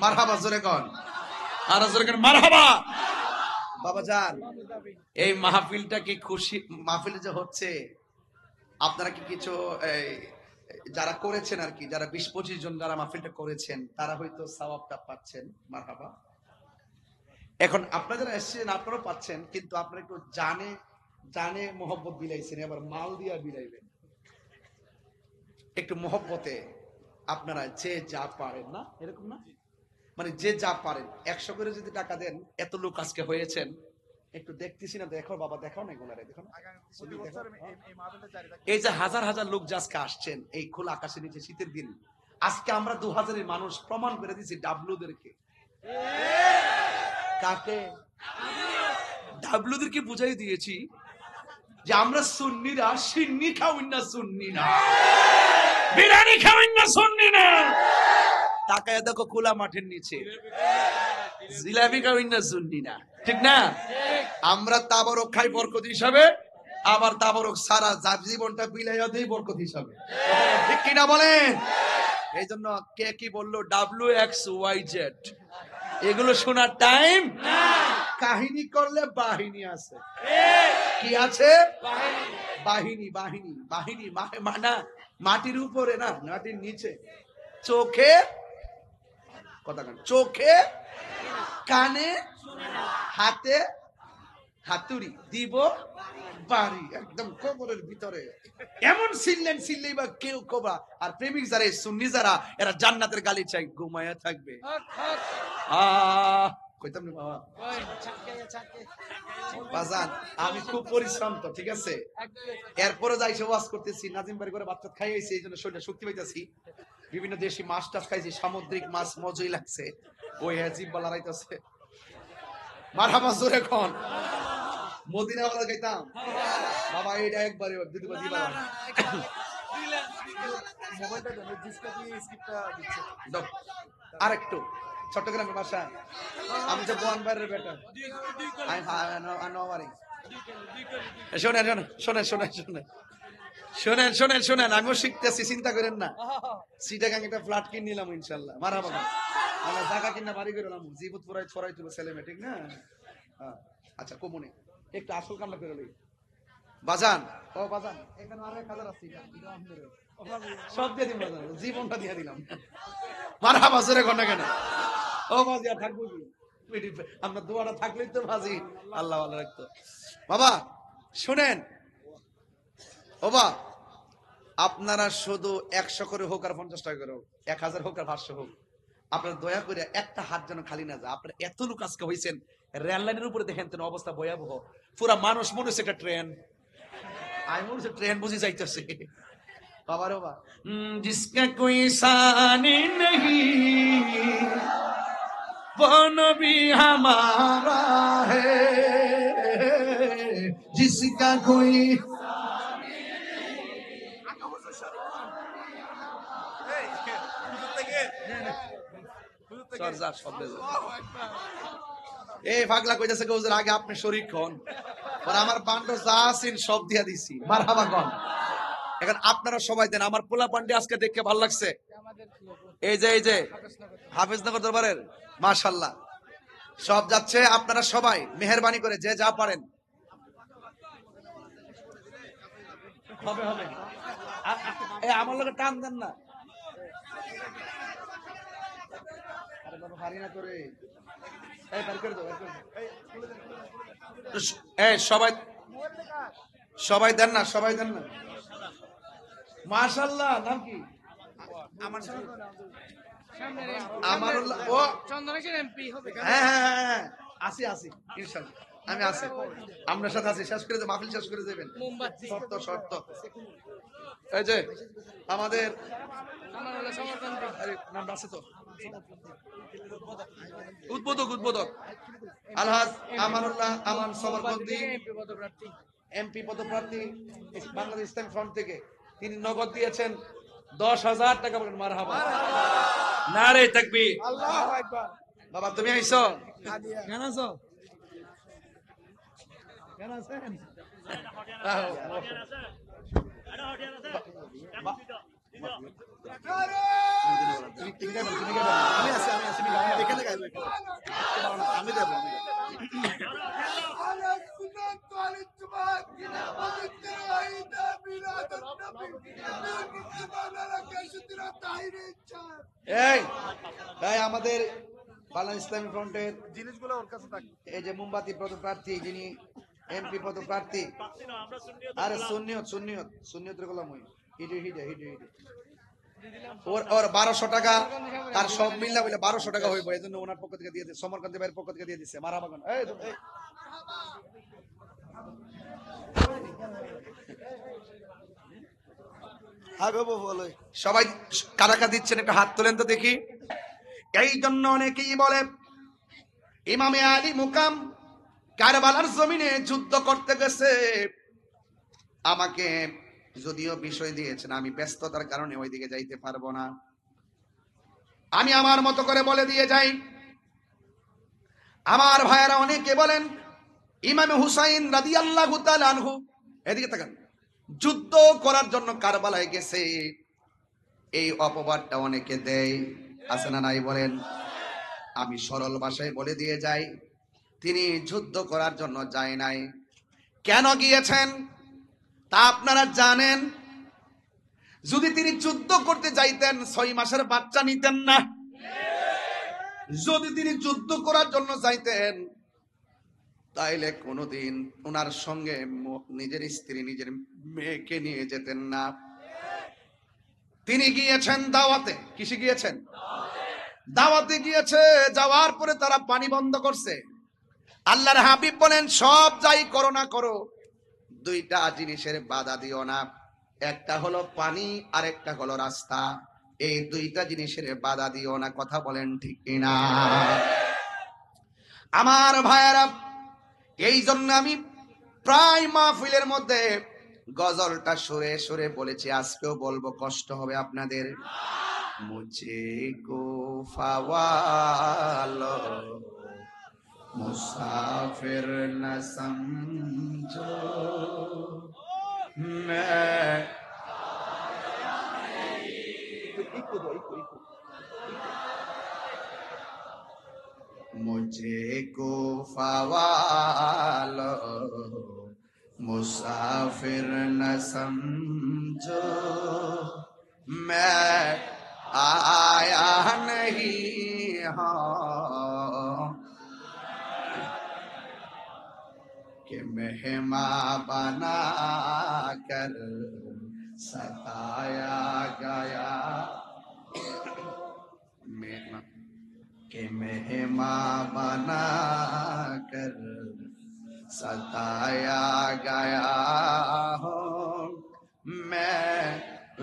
Speaker 1: মারহাবা জোরে কোন, আর জোরে কোন মারহাবা। বাবা জান, এই মাহফিলটা কি খুশি মাহফিল যে হচ্ছে, আপনারা কি কিছু যারা করেছেন আর কি, যারা 20-25 জন যারা মাহফিলটা করেছেন তারা হয়তো সওয়াবটা পাচ্ছেন, মারহাবা। এখন আপনারা যারা এসেছেন আপনারাও পাচ্ছেন, কিন্তু আপনারা একটু জানে জানে মোহব্বত বিলাইছেন, এবার মাল দিয়া বিলাইবেন একটু মোহব্বতে। আপনারা যে যা পারেন না, এরকম না, মানে যে যা পারেন 100 করে যদি টাকা দেন, এত লোক আজকে হয়েছেন, একটু দেখতেছি না, দেখো বাবা, দেখাও না এগুলারে, দেখো না। এই যে হাজার হাজার লোক যে আজকে আসছেন এই খোলা আকাশের নিচে শীতের দিন, আজকে আমরা 2000-এর মানুষ প্রমাণ করে দিয়েছি ডাব্লুদেরকে। কাকে? ডাব্লুদেরকে বুঝাই দিয়েছি যে আমরা সুন্নিরা সিন্নি খাওয়াই না, সুন্নি না বিরিয়ানি খাওয়াই না, সুন্নি না। তাকায় দেখো খোলা মাঠের নিচে জিলাপি খাওয়াই না, সুন্নি না, ঠিক না? আমরা তাবারক খাই বরকত হিসাবে, আবার তাবরক সারা জীবনটা বিলাইয়া দেই বরকত হিসাবে, ঠিক কিনা বলেন? এই জন্য কে কি বললো WXYZ এগুলো শোনার টাইম। কাহিনী করলে বাহিনী আছে। কি আছে? বাহিনী বাহিনী বাহিনী না, মাটির উপরে না, মাটির নিচে। চোখে কথা কান, চোখে কানে হাতে হাতুড়ি দিব বাড়ি, একদম কবরের ভিতরে এমন সিললেই বা কেউ কবা। আর প্রেমিক যারা, সুন্নি যারা, এরা জান্নাতের গালি চাই, ঘুমায়া থাকবে। কইতাম না বাবা বাজান, আমি খুব পরিশ্রম তো, ঠিক আছে। এরপরে যাই সে ওয়াজ করতেছি, নাজিম বাড়ি করে বাচ্চা খাইয়েছি, এই জন্য শরীরটা শক্তি পাইতেছি। বিভিন্ন দেশি মাছ টাছ খাইছি, সামুদ্রিক মাছ মজই লাগছে, ওই জিভ বলা রাইতেছে। মারহাবা জোরে কোন মদিনা ওয়ালা খাইতাম বাবা, এইটা একবারে দুবার দিবা।
Speaker 2: মোবাইলটা দেন, ডিসপ্লে দিয়ে স্ক্রিপ্টটা দিচ্ছে।
Speaker 1: দাও আরেকটু। চট্টগ্রামের বাসা, আমি তো বোয়ান বাইরের বেটা। শোনেন শোনেন শোনেন শোনেন শোনেন শোনেন শোনেন শোনেন, আমিও শিখতেছি, চিন্তা করেন না। সিটাগাং একটা ফ্ল্যাট কিনে নিলাম ইনশাল্লাহ, মারহাবা। আমরা জায়গা কিনা বাড়ি করে নিলাম, জীবত পড়াই ছড়াই তুলে ছেলে মেয়ে, ঠিক না? আচ্ছা কমনে একটু আসল কামনা করে লই বাজান। ও বাজান, এখানে আরো 1000 আছে, সব দিয়ে দিলাম বাজান, জীবনটা দিয়ে দিলাম। মারহাবা জোরে কোন না কেন? ও বাজি আর থাকবো কি, আমরা দোয়াটা থাকলেই তো বাজি আল্লাহ ভালো রাখতো। বাবা শুনেন, ও বা আপনারা শুধু 100 করে হোক আর 50 টাকা করে হোক, 1000 হোক আর 500 হোক, আপনারা দয়া করে একটা হাত যেন খালি না যায়। আপনারা এত লোক আজকে হয়েছেন, রেল লাইনের উপরে দেখেন তো অবস্থা ভয়াবহ, পুরা মানুষ মনে হচ্ছে একটা ট্রেন। আমি মনে হচ্ছে ট্রেন বুঝে যাইতেছে। বাবা রে বাবা, জিসকা কোই সানি নেহি वो नबी हमारा है, जिसका कोई এই পাগলা কইতাছে হুজুর আগে আপনি শরীক হন, আর আমার বান্ড যা আছেন সব দিয়া দিছি, মারহাবা কোন। এখন আপনারা সবাই দেন, আমার পোলা পান্ডে আজকে দেখে ভালো লাগছে। এই যে হাফেজনগর দরবারের মাশাআল্লাহ সব যাচ্ছে, আপনারা সবাই মেহেরবানি করে যে যা পারেন। হবে হবে, আমার লোকে টান দেন না, আরে বাবা হারি না করে, এই বের করে দাও, এই সবাই সবাই দেন না, সবাই দেন না। মাশাআল্লাহ, নাম কি? আমার আমারুল্লাহ। ও
Speaker 3: চন্দনেশ্বর এমপি হবে।
Speaker 1: হ্যাঁ হ্যাঁ হ্যাঁ, আসি আসি ইনশাআল্লাহ, আমি আসি, আপনার সাথে আছি। শেষ করে দেব, মাহফিল শেষ করে দেবেন, শর্ত শর্ত। এই যে আমাদের নাম আছে তো, উদ্বোধক আলহাজ আমানুল্লাহ আমান সমরবন্দি, এমপি পদপ্রার্থী বাংলাদেশ ইসলামী ফ্রন্ট থেকে, তিনি নগদ দিয়েছেন 10,000 টাকা। বলেন মারহাবা, নারে তাকবীর, আল্লাহু আকবার। বাবা তুমি আইছো,
Speaker 2: কেন আছো? কেন আছেন? আমি আছি এখানে গাইবো, আমি দেবো।
Speaker 1: এই আমাদের বাংলাদেশ ইসলামী ফ্রন্টের
Speaker 2: জিনিসগুলো ওর কাছে থাকে।
Speaker 1: এই যে মোমবাতি পদপ্রার্থী, যিনি এমপি পদপ্রার্থী, আরে সুন্নিয়তের গোলাম হই, হিডে ওর 1200 টাকা, তার সব মিললা বলে 1200 টাকা হইব, এই জন্য ওনার পক্ষ থেকে দিয়ে দিচ্ছে, সমরকান্তি ভাইয়ের পক্ষ থেকে দিয়ে দিচ্ছে। মারহাবা কোন। সবাই কারাকা দিচ্ছেন, একটা হাত তোলেন তো দেখি। এই জন্য অনেকেই বলে ইমামে আলী মুকাম কারবালার জমিনে যুদ্ধ করতে গেছে, আমাকে যদিও বিষয় দিয়েছেন, আমি ব্যস্ততার কারণে ওইদিকে যাইতে পারবো না, আমি আমার মতো করে বলে দিয়ে যাই। আমার ভাইয়েরা অনেকে বলেন ইমাম হুসাইন রাদিয়াল্লাহু তাআলা আনহু এদিকে তাকান, যুদ্ধ করার জন্য কারবালায় গেছে, এই অপবাদটা অনেকে দেয়, আছে না নাই বলেন? আমি সরল ভাষায় বলে দিয়ে যাই, তিনি যুদ্ধ করার জন্য যায় নাই। কেন গিয়েছেন তা আপনারা জানেন? যদি তিনি যুদ্ধ করতে যাইতেন 6 মাসের বাচ্চা নিতেন না। যদি তিনি যুদ্ধ করার জন্য যাইতেন তাইলে কোনোদিন ওনার সঙ্গে নিজের স্ত্রী নিজের মেয়েকে নিয়ে যেতেন না। তিনি গিয়েছেন দাওয়াতে। কিসে গিয়েছেন? দাওয়াতে গিয়েছে। যাওয়ার পরে তারা পানি বন্ধ করছে। আল্লাহর হাবিব বলেন, সব যাই করো না করো, 2টা জিনিসের বাধা দিও না। একটা হলো পানি, আর একটা হলো রাস্তা। এই 2টা জিনিসের বাধা দিও না। কথা বলেন ঠিক কিনা? আমার ভাইয়েরা, এই জন্য আমি প্রায় মাহফিলের মধ্যে গজলটা সুরে সুরে বলেছি, আজকেও বলবো, কষ্ট হবে আপনাদের। মুঝে কো ফাওয়ালো মুসাফির না সমঝো, मुझे को फवालो मुसाफिर न समझो, मैं आया नहीं हूँ कि मेहमान बना कर सताया गया, कि मेहमान बना कर सताया गया हो, मैं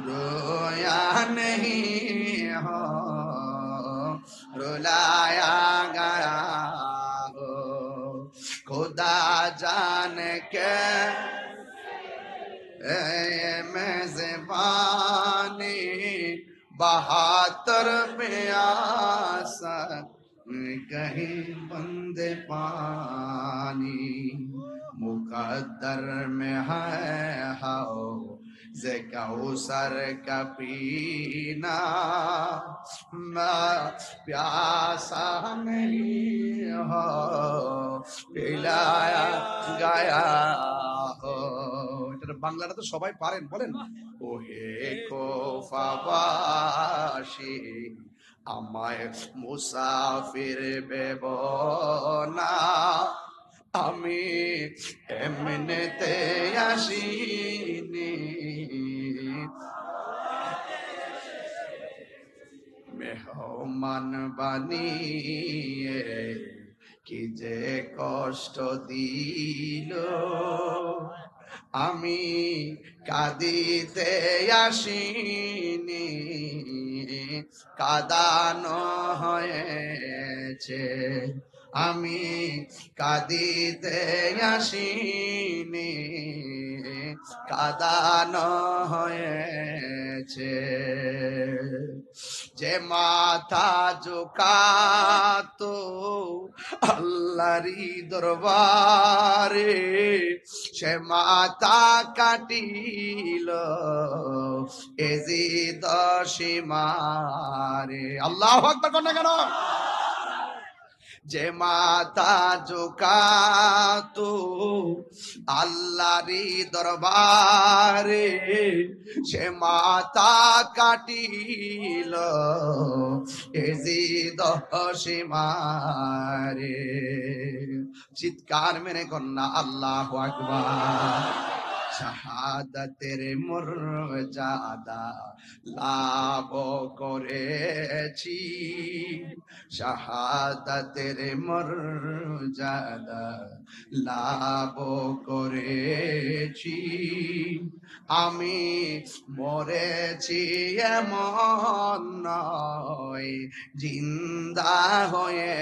Speaker 1: रोया नहीं हो, रुलाया गया हो। खुदा जान के मेज़बानी 72 प्यासा कहीं बंदे पानी, मुकद्दर में है हाओ जे कौसर का पीना, मैं प्यासा नहीं हो पिलाया गया हो। এটা বাংলাটা তো সবাই পারেন, বলেন। ওহে কোফাবাসী আমায় মুসাফির ভেব না, আমি এমনিতে আসিনি, মেহমান বানিয়ে কি যে কষ্ট দিল, আমি কাঁদিতে আসিনি, কাঁদানো হয়েছে, আমি কাঁদিতে আসিনি, কাঁদানো হয়েছে। যে মাথা ঝুঁকাতো আল্লাহরি দরবারে, সে মাথা কাটিল এজিদ সীমারে। আল্লাহু আকবার কোন কেন? যে মাথা ঝুঁকাতো আল্লাহরি দরবারে, সে মাথা কাটিল এজিদ সীমারে। চিৎকার মেরে কন্যা আল্লাহু আকবার। শাহাদাতের মর্যাদা লাভ করেছি, শাহাদাতের মর্যাদা লাভ করেছি, আমি মরেছি এমন নয়, জিন্দা হয়ে।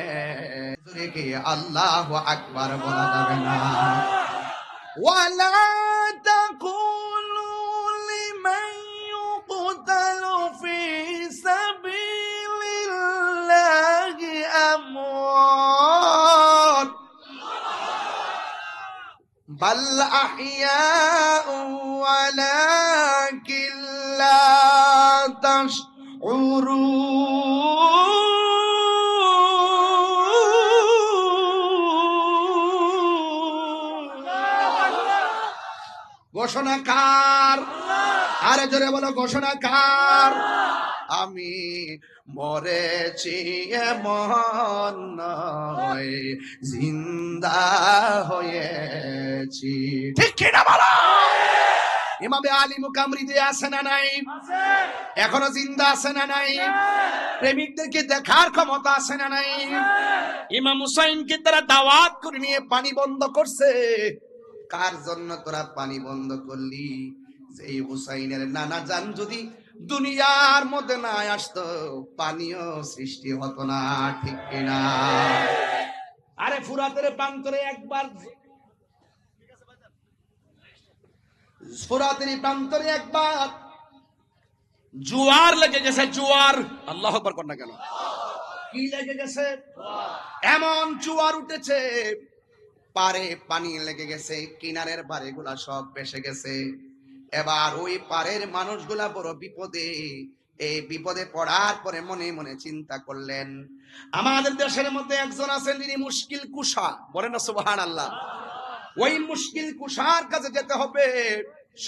Speaker 1: কি আল্লাহু আকবার বলা যাবে না? ولا تقولوا لمن يقتل في سبيل الله أموات বাল আহইয়াউ ওয়ালাকিন লা তাশউরুন। ঘোষণাকার, আরে জোরে বলো ঘোষণাকার। আমি মরেছি এমন নয়, জিন্দা হয়েছি। ঠিক কিনা বলো? ইমামে আলী মুকামরিদে আছে না নাই? এখনো জিন্দা আছে না নাই? প্রেমিকদেরকে দেখার ক্ষমতা আছে না নাই? ইমাম হুসাইনকে তারা দাওয়াত করে নিয়ে পানি বন্ধ করছে। কার জন্য তোরা পানি বন্ধ করলি? যে হুসাইনের নানা জান যদি দুনিয়ার মধ্যে না আসতো, পানিও সৃষ্টি হতো না। ঠিক কিনা? আরে ফুরাতের প্রান্তরে একবার, ফুরাতের প্রান্তরে একবার জোয়ার লেগে গেছে। জোয়ার, আল্লাহ আকবার কর না কেন? কি লেগে গেছে? এমন জোয়ার উঠেছে, পারে পানি লেগে গেছে, কিনারের পারে গুলা সব ভেসে গেছে। এবার ওই পারের মানুষগুলা বড় বিপদে। এই বিপদে পড়ার পরে মনে মনে চিন্তা করলেন, আমাদের দেশের মধ্যে একজন আছেন যিনি মুশকিল কুশা, বলেন না সুবহানাল্লাহ। ওই মুশকিল কুশার কাছে যেতে হবে।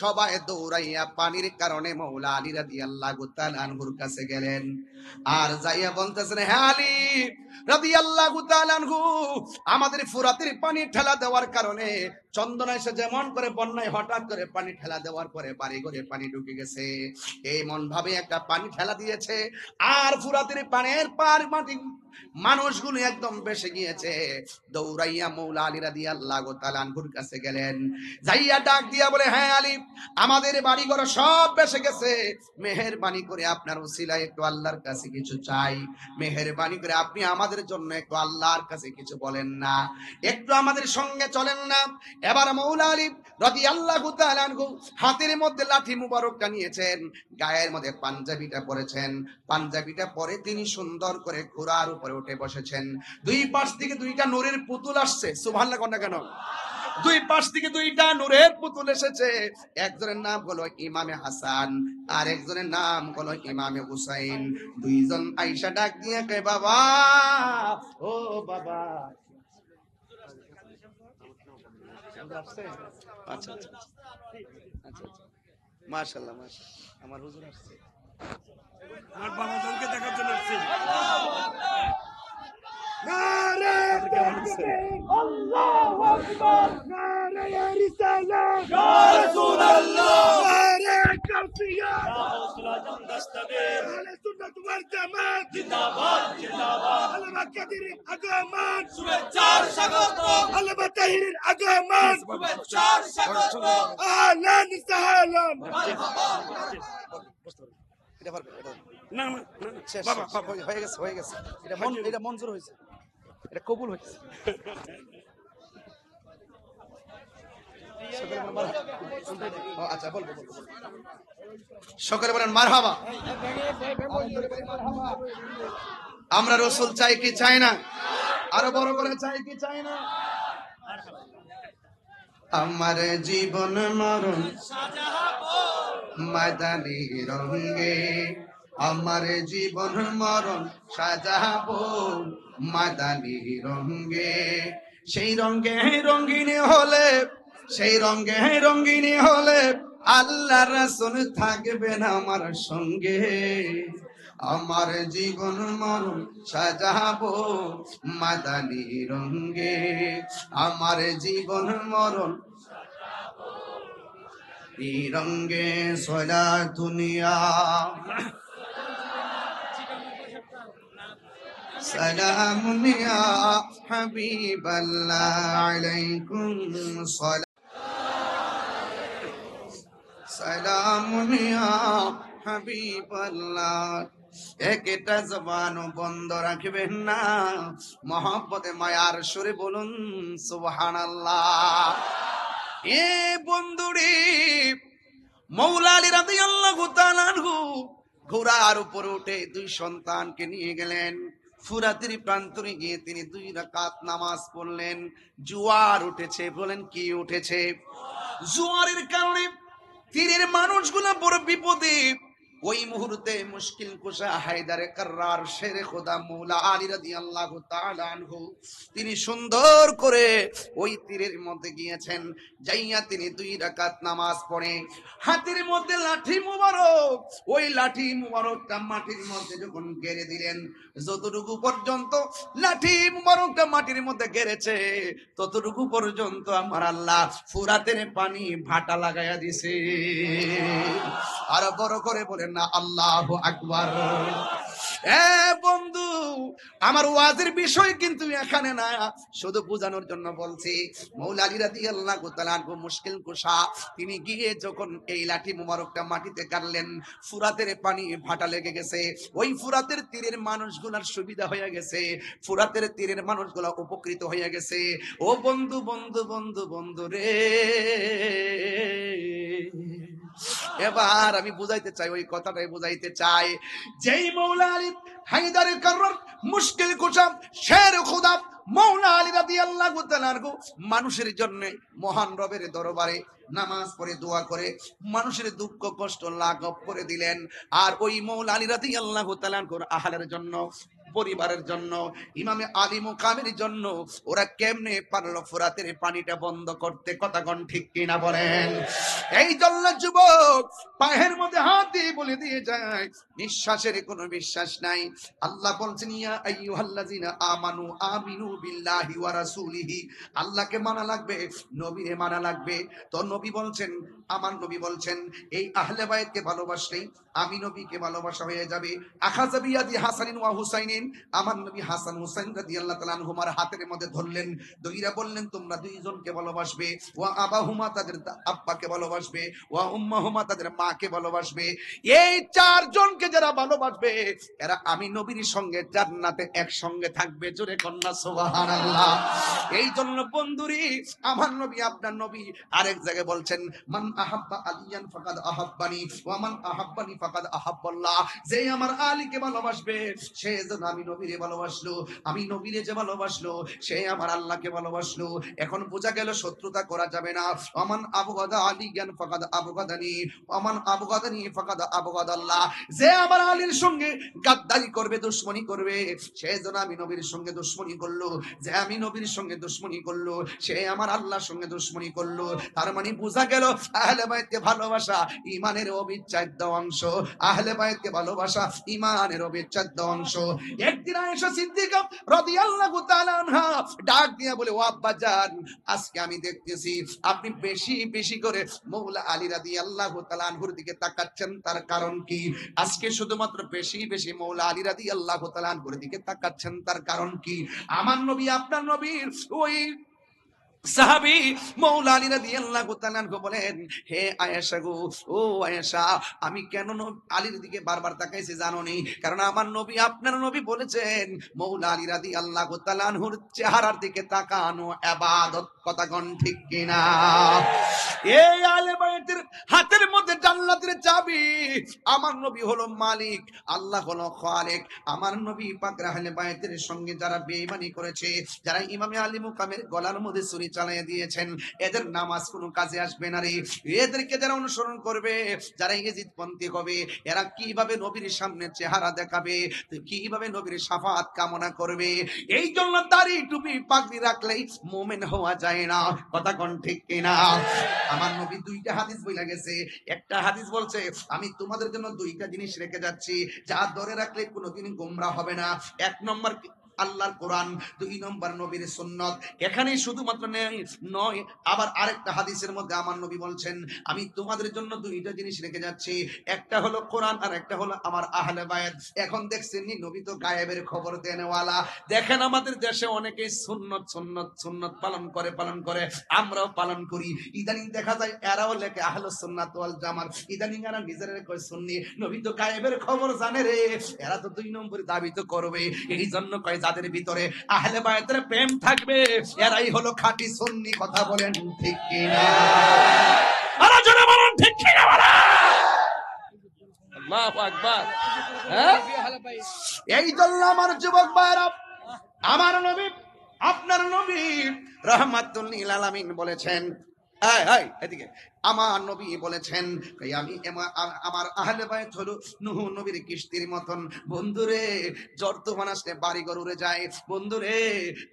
Speaker 1: সবাই দৌড়াইয়া পানির কারণে মৌলা আলী রাদিয়াল্লাহু তাআলা আনহুর কাছে গেলেন। আর যাইয়া বলতেছেন, হে আলী রাদিয়াল্লাহু তাআলা আনহু, আমাদের ফুরাতের পানি ঠেলা দেওয়ার কারণে চন্দনা এসে যেমন করে বন্যায় হঠাৎ করে পানি ঠেলা দেওয়ার পরে বাড়ি ঘরে পানি ঢুকে গেছে, এমন ভাবে একটা পানি ঠেলা দিয়েছে। আর ফুরাতের পানির পার মাটি মানুষগুলো একদম বেসে গিয়েছে। দৌড়াইয়া মৌলা আলী রাদিয়াল্লাহু তাআলা আনহুর কাছে গেলেন। যাইয়া ডাক দিয়া বলে, হ্যাঁ আলী, আমাদের বাড়ি ঘর সব বেসে গেছে, মেহেরবানি করে আপনার উসিলায় একটু আল্লাহর কাছে কিছু চাই। মেহেরবানি করে আপনি আমাদের জন্য একটু আল্লাহর কাছে কিছু বলেন না, একটু আমাদের সঙ্গে চলেন না। এবার মৌলা আলী রাদিয়াল্লাহু তাআলা আনহু হাতের মধ্যে লাঠি মুবারকটা নিয়েছেন, গায়ের মধ্যে পাঞ্জাবিটা পরেছেন। পাঞ্জাবিটা পরে তিনি সুন্দর করে ঘোড়ার উপরে উঠে বসেছেন। দুই পাশ থেকে দুইটা নূরের পুতুল আসছে। সুবহানাল্লাহ কর না কেন? দুই পাশ থেকে দুইটা নূরের পুতুল এসেছে। একজনের নাম হলো ইমামে হাসান, আর একজনের নাম হলো ইমামে হুসাইন। দুইজন আয়েশা ডাক দিয়ে কয়, বাবা, ও বাবা। আচ্ছা আচ্ছা আচ্ছা আচ্ছা, মাশাআল্লাহ মাশাআল্লাহ, আমার হুজুর আসছে,
Speaker 3: আমার বাবাজনকে দেখার জন্য আসছি।
Speaker 2: আল্লাহু আকবার, নারে রিসালাত,
Speaker 3: ইয়া রাসূলুল্লাহ,
Speaker 2: নারে কাফিয়া,
Speaker 3: ইয়া গাউসুল আজম দস্তগীর,
Speaker 2: আহলে সুন্নাত ওয়াল জামাত
Speaker 3: জিন্দাবাদ জিন্দাবাদ।
Speaker 2: আলমা কাদিরের আগমন,
Speaker 3: শুভেচ্ছার স্বাগত,
Speaker 2: আলমা তাহিরের আগমন,
Speaker 3: শুভেচ্ছার স্বাগত।
Speaker 2: আহলান সাহলান।
Speaker 1: এটা পারবে, এটা
Speaker 3: না না,
Speaker 1: শেষ,
Speaker 3: বাবা
Speaker 1: শেষ, হয়ে গেছে হয়ে গেছে। এটা মঞ্জুর হয়েছে, এটা কবুল হয়েছে। আচ্ছা বলবো বলবো। সকলে বলেন মারহাবা। আমরা রসুল চাই কি চাই না? আরো বড় করে চাই কি চাই না? আমার জীবন মরণ মাদানি রঙে, আমার জীবন মরণ সাজাবো মাদানি রঙে। সেই রঙে রঙিনী হলে, সেই রঙে রঙিনী হলে আল্লাহ রাসূল থাকবেন আমার সঙ্গে। আমার জীবন মরণ সাজাবো মাদানি রঙে, আমার জীবন মরণ এই রঙে সোজা দুনিয়া। সালামুন ইয়া হাবিবাল্লাহ আলাইকুম সালামুন ইয়া হাবিবাল্লাহ। একটা জবানও বন্ধ রাখবেন না, মহব্বতে মায়ার সুরে বলুন সুবহানাল্লাহ। এ বন্ধুরে, মৌলা আলী রাদিয়াল্লাহু তাআলা আনহু ঘোড়ার উপরে উঠে দুই সন্তানকে নিয়ে গেলেন। ফুরাতের প্রান্তরে গিয়ে তিনি 2 রাকাত নামাজ পড়লেন। জোয়ার উঠেছে, বলেন কি উঠেছে? জোয়ারের কারণে তীরের মানুষগুলো বড় বিপদে। ওই মুহূর্তে মুশকিল কুশা হায়দারে কাররার শেরে খোদা মৌলা আলী রাদিয়াল্লাহু তাআলা আনহু তিনি সুন্দর করে ওই তীরের মধ্যে গিয়েছেন। যাইয়া তিনি 2 রাকাত নামাজ পড়ে হাতের মধ্যে লাঠি মুবারক, ওই লাঠি মুবারকটা মাটির মধ্যে যখন গেড়ে দিলেন, যতটুকু পর্যন্ত লাঠি মুবারকটা মাটির মধ্যে গেড়েছে ততটুকু পর্যন্ত আমার আল্লাহ ফুরাতের পানি ভাটা লাগাইয়া দিছে। আর বড় করে বলেন না আল্লাহু আকবার। বন্ধু, আমার ওয়াজের বিষয় কিন্তু এখানে না, শুধু বোঝানোর জন্য বলছি। মৌলা আলী রাদিয়াল্লাহু তাআলা আনহু মুশকিল কুশা তিনি গিয়ে যখন এই লাঠি মুবারকটা মাটিতে গাড়লেন, ফুরাতের পানি ভাটা লেগে গেছে। ওই ফুরাতের তীরের মানুষগুলোর সুবিধা হয়ে গেছে, ফুরাতের তীরের মানুষগুলো উপকৃত হয়ে গেছে। ও বন্ধু বন্ধু বন্ধু বন্ধু রে, এবার আমি বুঝাইতে চাই, ওই কথাটাই বুঝাইতে চাই। যেই মৌলা আলী হায়দারে কাররার মুশকিল কুশা শের খোদা মৌলা আলী রাদিয়াল্লাহু তাআলা আনহু মানুষের জন্য মহান রবের দরবারে নামাজ পড়ে দোয়া করে মানুষের দুঃখ কষ্ট লাঘব করে দিলেন। আর ওই মৌলা আলী রাদিয়াল্লাহু তাআলা আনহুর আহলের জন্য, পরিবারের জন্য, ইমামে আলী মুকামের জন্য ওরা কেমনে পারলো ফুরাতের পানিটা বন্ধ করতে? কথাগণ ঠিক কিনা বলেন? এই জন্য যুবক পায়ের মধ্যে হাত দিয়ে বলে দিয়ে যায়, নিঃশ্বাসের কোনো বিশ্বাস নাই। আল্লাহ বলছেন ইয়া আইয়ুহাল্লাযিনা আমানু আমিনু বিল্লাহি ওয়া রাসূলিহি, আল্লাহকে মানা লাগবে, নবীরে মানা লাগবে। তো নবী বলছেন, আমার নবী বলছেন, এই আহলে বাইতকে ভালোবাসলেই আমি নবীকে ভালোবাসা হয়ে যাবে। আখাযা বিয়াদি হাসানিন ওয়া হুসাইনিন, আমার নবী হাসান হুসাইন রাদিয়াল্লাহু তাআলা আনহুমার হাতের মধ্যে ধরলেন, দইরা বললেন তোমরা দুইজনকে ভালোবাসবে। ওয়া আবাহুমা, তাদের আব্বাকে ভালোবাসবে। ওয়া উম্মাহুমা, তাদের মাকে ভালোবাসবে। এই 4 জনকে যারা ভালোবাসবে এরা আমি নবীর সঙ্গে জান্নাতে একসঙ্গে থাকবে। জোরে কন্যা সুবহানাল্লাহ। এই জন্য বন্ধুরি, আমার নবী আপনার নবী আরেক জায়গায় বলছেন, মান আহাব্বা আলিয়ান ফাকাদ আহাব্বানি ওয়া মান আহাব্বানি ফাকাদ আহাব্বাল্লাহ, যে আমার আলীকে ভালোবাসবে সে যেন আমি নবীরে ভালোবাসলো, আমি নবীরে যে ভালোবাসলো সে আমার আল্লাহকে ভালোবাসলো। এখন বোঝা গেল শত্রুতা করা যাবে না। ওমান আবগাদা আলিয়ান ফাকাদ আবগাদানি ওমান আবগাদানি ফাকাদ আবগাদাল্লাহ, যে আমার আলীর সঙ্গে গাদ্দারি করবে, দুশমনি করবে, সে যেন আমি নবীর সঙ্গে দুশমনি করলো। যে আমি নবীর সঙ্গে দুশমনি করলো সে আমার আল্লাহর সঙ্গে দুশমনি করলো। তার মানে বোঝা গেল আহলে বাইতকে ভালোবাসা ঈমানের অবিচ্ছেদ্য অংশ। আহলে বাইতকে ভালোবাসা ঈমানের অবিচ্ছেদ্য অংশ। একদিন আয়েশা সিদ্দিকা রাদিয়াল্লাহু তাআলা আনহা ডাক দিয়া বলে, ও আব্বাজান, আজকে আমি দেখতেছি আপনি বেশি বেশি করে মৌলা আলী রাদিয়াল্লাহু তাআলা আনহুর দিকে তাকাচ্ছেন, তার কারণ কি? আজকে শুধুমাত্র বেশি বেশি মৌলা আলী রাদিয়াল্লাহু তাআলা আনহুর দিকে তাকাচ্ছেন, তার কারণ কি? আমার নবী আপনার নবীর ওই সাহাবী মৌলা আলী রাদিয়াল্লাহু তাআলা আনহু বলেন, হে আয়েশা গো, ও আয়েশা, আমি কেন আলীর দিকে বারবার তাকাইছি জানো নি? কারণ আমার নবী আপনার নবী বলেছেন মৌলা আলী রাদিয়াল্লাহু তাআলা আনহুর চেহারার দিকে তাকানো ইবাদত। কথাগণ ঠিক কিনা? এই আহলে বাইতের হাতের মধ্যে জান্নাতের চাবি। আমার নবী হলো মালিক, আল্লাহ হলো খালিক। আমার নবী পাক আহলে বাইতের সঙ্গে যারা বেঈমানি করেছে, যারা ইমামে আলী মুকামের গলার মধ্যে ছুরি চালিয়ে দিয়েছেন, এদের নামাজ কোনো কাজে আসবে না রে। এদেরকে যারা অনুসরণ করবে, যারা ইজিদপন্থী হবে, এরা কিভাবে নবীর সামনে চেহারা দেখাবে, কিভাবে নবীর শাফাত কামনা করবে? এই জন্য দাড়ি টুপি পাগড়ি রাখলেই মুমিন হওয়া যায় না। কথা কোন ঠিক কিনা? আমার নবী 2টা হাদিস বইলা গেছে। একটা হাদিস বলছে, আমি তোমাদের জন্য 2টা জিনিস রেখে যাচ্ছি, যা ধরে রাখলে কোনোদিন গোমরা হবে না। 1 নম্বর আল্লাহর কোরআন, 2 নম্বর নবীর সুন্নাত। এখানে শুধুমাত্র নয়, আবার আরেকটা হাদিসের মধ্যে আমার নবী বলছেন, আমি তোমাদের জন্য 2টা জিনিস রেখে যাচ্ছি, একটা হলো কোরআন আর একটা হলো আমার আহলে বায়াত। এখন দেখছেন নি, নবী তো গায়েবের খবর দেনেওয়ালা। দেখেন আমাদের দেশে অনেকেই সুন্নত সুন্নত সুন্নত পালন করে, আমরাও পালন করি। ইদানিং দেখা যায় এরাও লেখে আহলুস সুন্নাত ওয়াল জামাত, ইদানিং এরা নিজেরা কয় সুন্নি। নবী তো গায়েবের খবর জানে রে, এরা তো 2 নম্বর দাবি তো করবে। এই জন্য কয় যাদের ভিতরে আহলে বায়াতের প্রেম থাকবে এরাই হলো খাঁটি সুন্নি। কথা বলেন ঠিক কিনা? আরে জোরে বলেন ঠিক কিনা বলেন। আল্লাহু আকবার। হ্যাঁ, এই জন্য আমার যুবক ভাইরা, আমার নবী, আপনার নবী রাহমাতুল লিল আলামিন বলেছেন, এই এই এদিকে, আমার নবী বলেছেন, এই আমি আমার আহলে বাইত হলো নূহ নবীর কিস্তির মতন। বন্ধুরে, ঝড় তুফান আসলে বাড়িঘর উড়ে যায়। বন্ধুরে,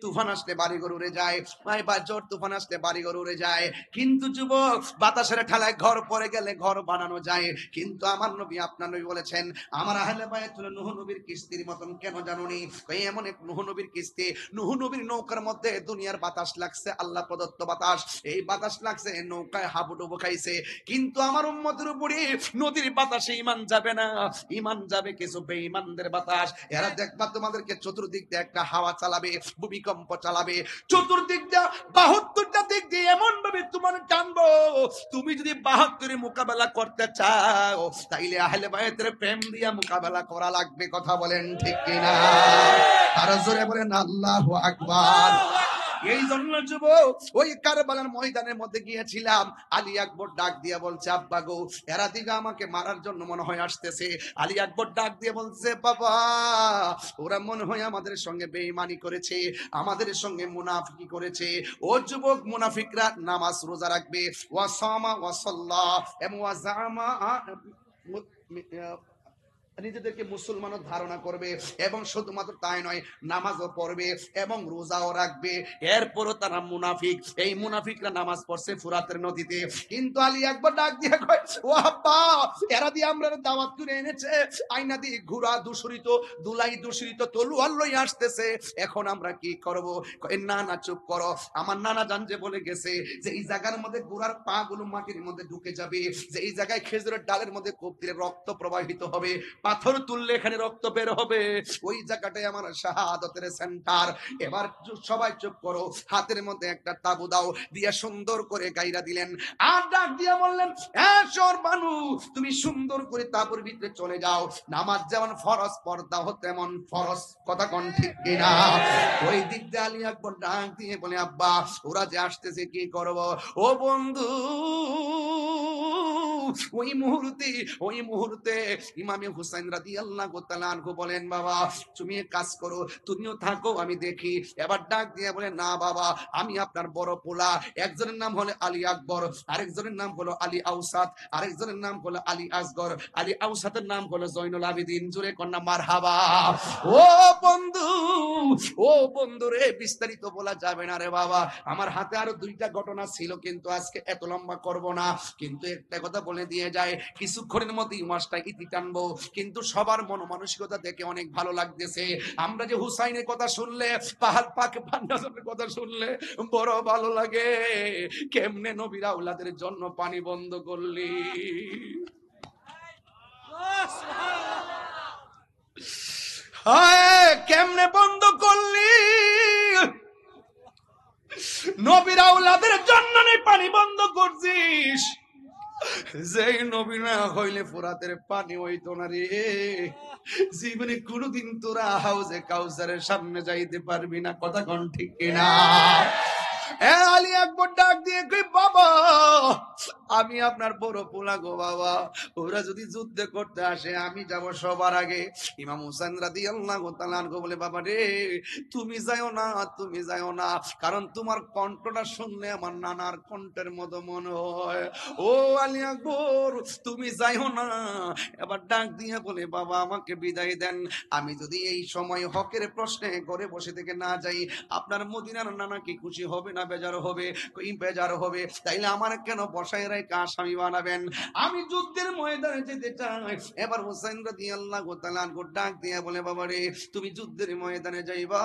Speaker 1: তুফান আসলে বাড়িঘর উড়ে যায়। ভাই বা ঝড় তুফান আসলে বাড়িঘর উড়ে যায়, কিন্তু যুবক বাতাসের ঠালায় ঘর পড়ে গেলে ঘর বানানো যায়। কিন্তু আমার নবী, আপনার নবী বলেছেন, আমার আহলে বাইত হলো নূহ নবীর কিস্তির মতন। কেন জানুনি? এই এমন এক নূহ নবীর কিস্তি, নূহ নবীর নৌকার মধ্যে দুনিয়ার বাতাস লাগছে, আল্লাহ প্রদত্ত বাতাস। এই বাতাস লাগছে, নৌকায় হাবুডুবু খাইছে, কিন্তু আমার উম্মতের উপরে নদীর বাতাসে ইমান যাবে না, ইমান যাবে কিছু বেঈমানদের বাতাস। এরা দেখবা তোমাদেরকে চতুর্দিক দিয়ে একটা হাওয়া চালাবে, ভূমিকম্প চালাবে, চতুর্দিক দিয়ে 72টা দিক দিয়ে এমন ভাবে তোমার টানবো, তুমি যদি 72 মোকাবেলা করতে চাও, তাইলে আহলে বাইতের প্রেম দিয়া মোকাবেলা করা লাগবে। কথা বলেন ঠিক কিনা? আর জোরে বলেন আল্লাহু আকবার। এই জন্য যুবক, ওই কারবালার ময়দানের মধ্যে গিয়েছিলাম, আলী আকবর ডাক দিয়ে বলছে, আব্বা গো, এরা দিকে আমাকে মারার জন্য মনে হয় আসতেছে। আলী আকবর ডাক দিয়ে বলছে, বাবা, ওরা মনে হয় আমাদের সঙ্গে বেঈমানি করেছে, আমাদের সঙ্গে মুনাফিকি করেছে। ও যুবক, মুনাফিকরা নামাজ রোজা রাখবে, ওয়াসামা ওয়াসাল্লাহ এবং ওয়াজামা, নিজেদেরকে মুসলমানও ধারণা করবে, এবং শুধুমাত্র তাই নয়, নামাজও পড়বে এবং রোজাও রাখবে। এরপরও তারা মুনাফিক। এই মুনাফিকরা নামাজ পড়ছে ফুরাতের নদীতে। কিন্তু আলী একবার ডাক দিয়ে কয়, ও আব্বা, এরা দিয়ে আমরা দাওয়াত করে এনেছে, আয়না দিয়ে ঘোড়া দূষিত, দুলাই দূষিত, তলোয়ার লই আসতেছে, এখন আমরা কি করব? কয়, না না, চুপ করো। আমার নানা জান যে বলে গেছে যে এই জায়গার মধ্যে ঘোড়ার পা গুলো মাটির মধ্যে ঢুকে যাবে, যে এই জায়গায় খেজুরের ডালের মধ্যে কোপ দিলে রক্ত প্রবাহিত হবে, পাথর তুললে এখানে রক্ত বের হবে, ওই জায়গাটাই আমার শাহাদাতের সেন্টার। এবার সবাই চুপ করো, হাতের মধ্যে একটা তাবু দাও, দিয়ে সুন্দর করে গাইরা দিলেন। আর ডাক দিয়ে বললেন, এসর বানু, তুমি সুন্দর করে তাবুর ভিতরে চলে যাও। নামাজ যেমন ফরজ, পর্দা তেমন ফরজ। কথা কোন ঠিক কিনা? ওই দিক দিয়ে আলী আকবর ডাক দিয়ে বলে, আব্বা, ওরা যে আসতেছে, কি করব? ও বন্ধু, ওই মুহূর্তে ইমামে হুসাইন রাদিয়াল্লাহু তাআলা আনহু বলেন, বাবা, তুমি এক কাজ করো, তুমিও থাকো, আমি দেখি। এবার ডাক দিয়ে বলে, না বাবা, আমি আপনার বড় পোলা। একজনের নাম হলো আলী আকবর, আরেকজনের নাম হলো আলী আউসাদ, আরেকজনের নাম হলো আলী আসগর, আলী আউসাদের নাম হলো জয়নুল আবেদিন। জোরে কন্যা মারহাবা। ও বন্ধু, ও বন্ধু রে, বিস্তারিত বলা যাবে না রে বাবা, আমার হাতে আরো 2টা ঘটনা ছিল, কিন্তু আজকে এত লম্বা করব না। কিন্তু একটা কথা বলে দিয়ে যায়, কিছুক্ষণের মধ্যে মাসটা ইতি টানবো। কিন্তু সবার মন মানসিকতা দেখে অনেক ভালো লাগতেছে। আমরা যে হুসাইনের কথা শুনলে, পাহাড় পাকে পান্ডাজনের কথা শুনলে বড় ভালো লাগে। কেমনে নবীর আওলাদের জন্য পানি বন্ধ করলি, হায় কেমনে বন্ধ করলি, নবীর আওলাদের জন্য পানি বন্ধ করছিস। যেই নবী না হইলে ফুরাতের পানি হইতো না রে। জীবনে কোনোদিন তোরা হাউজে কাউসারের সামনে যাইতে পারবি না। কথা কোন ঠিক কিনা? আলী আকবর ডাক দিয়ে কই, বাবা, আমি আপনার বড় পোলা গো বাবা, ওরা যদি যুদ্ধে করতে আসে আমি যাব সবার আগে। ইমাম হুসাইন রাদিয়াল্লাহু তাআলা আনহু বলে, বাবা রে, তুমি যাও না, তুমি যাও না, কারণ তোমার কণ্ঠটা শুনলে আমার নানার কণ্ঠের মতো মনে হয়। ও আলী আকবর, তুমি যাও না। এবার ডাক দিয়ে বলে, বাবা, আমাকে বিদায় দেন। আমি যদি এই সময় হকের প্রশ্নে ঘরে বসে থেকে না যাই, আপনার মদিনার নানা কি খুশি হবে না বেজার হবে? কই বেজার হবে, তাইলে আমার কেন বসায় রেখে আসামি বানাবেন? আমি যুদ্ধের ময়দানে যেতে চাই। এবার হুসাইন রাদিয়াল্লাহু তাআলা আনহু ডাক দিয়ে বলে, বাবা রে, তুমি যুদ্ধের ময়দানে যাইবা,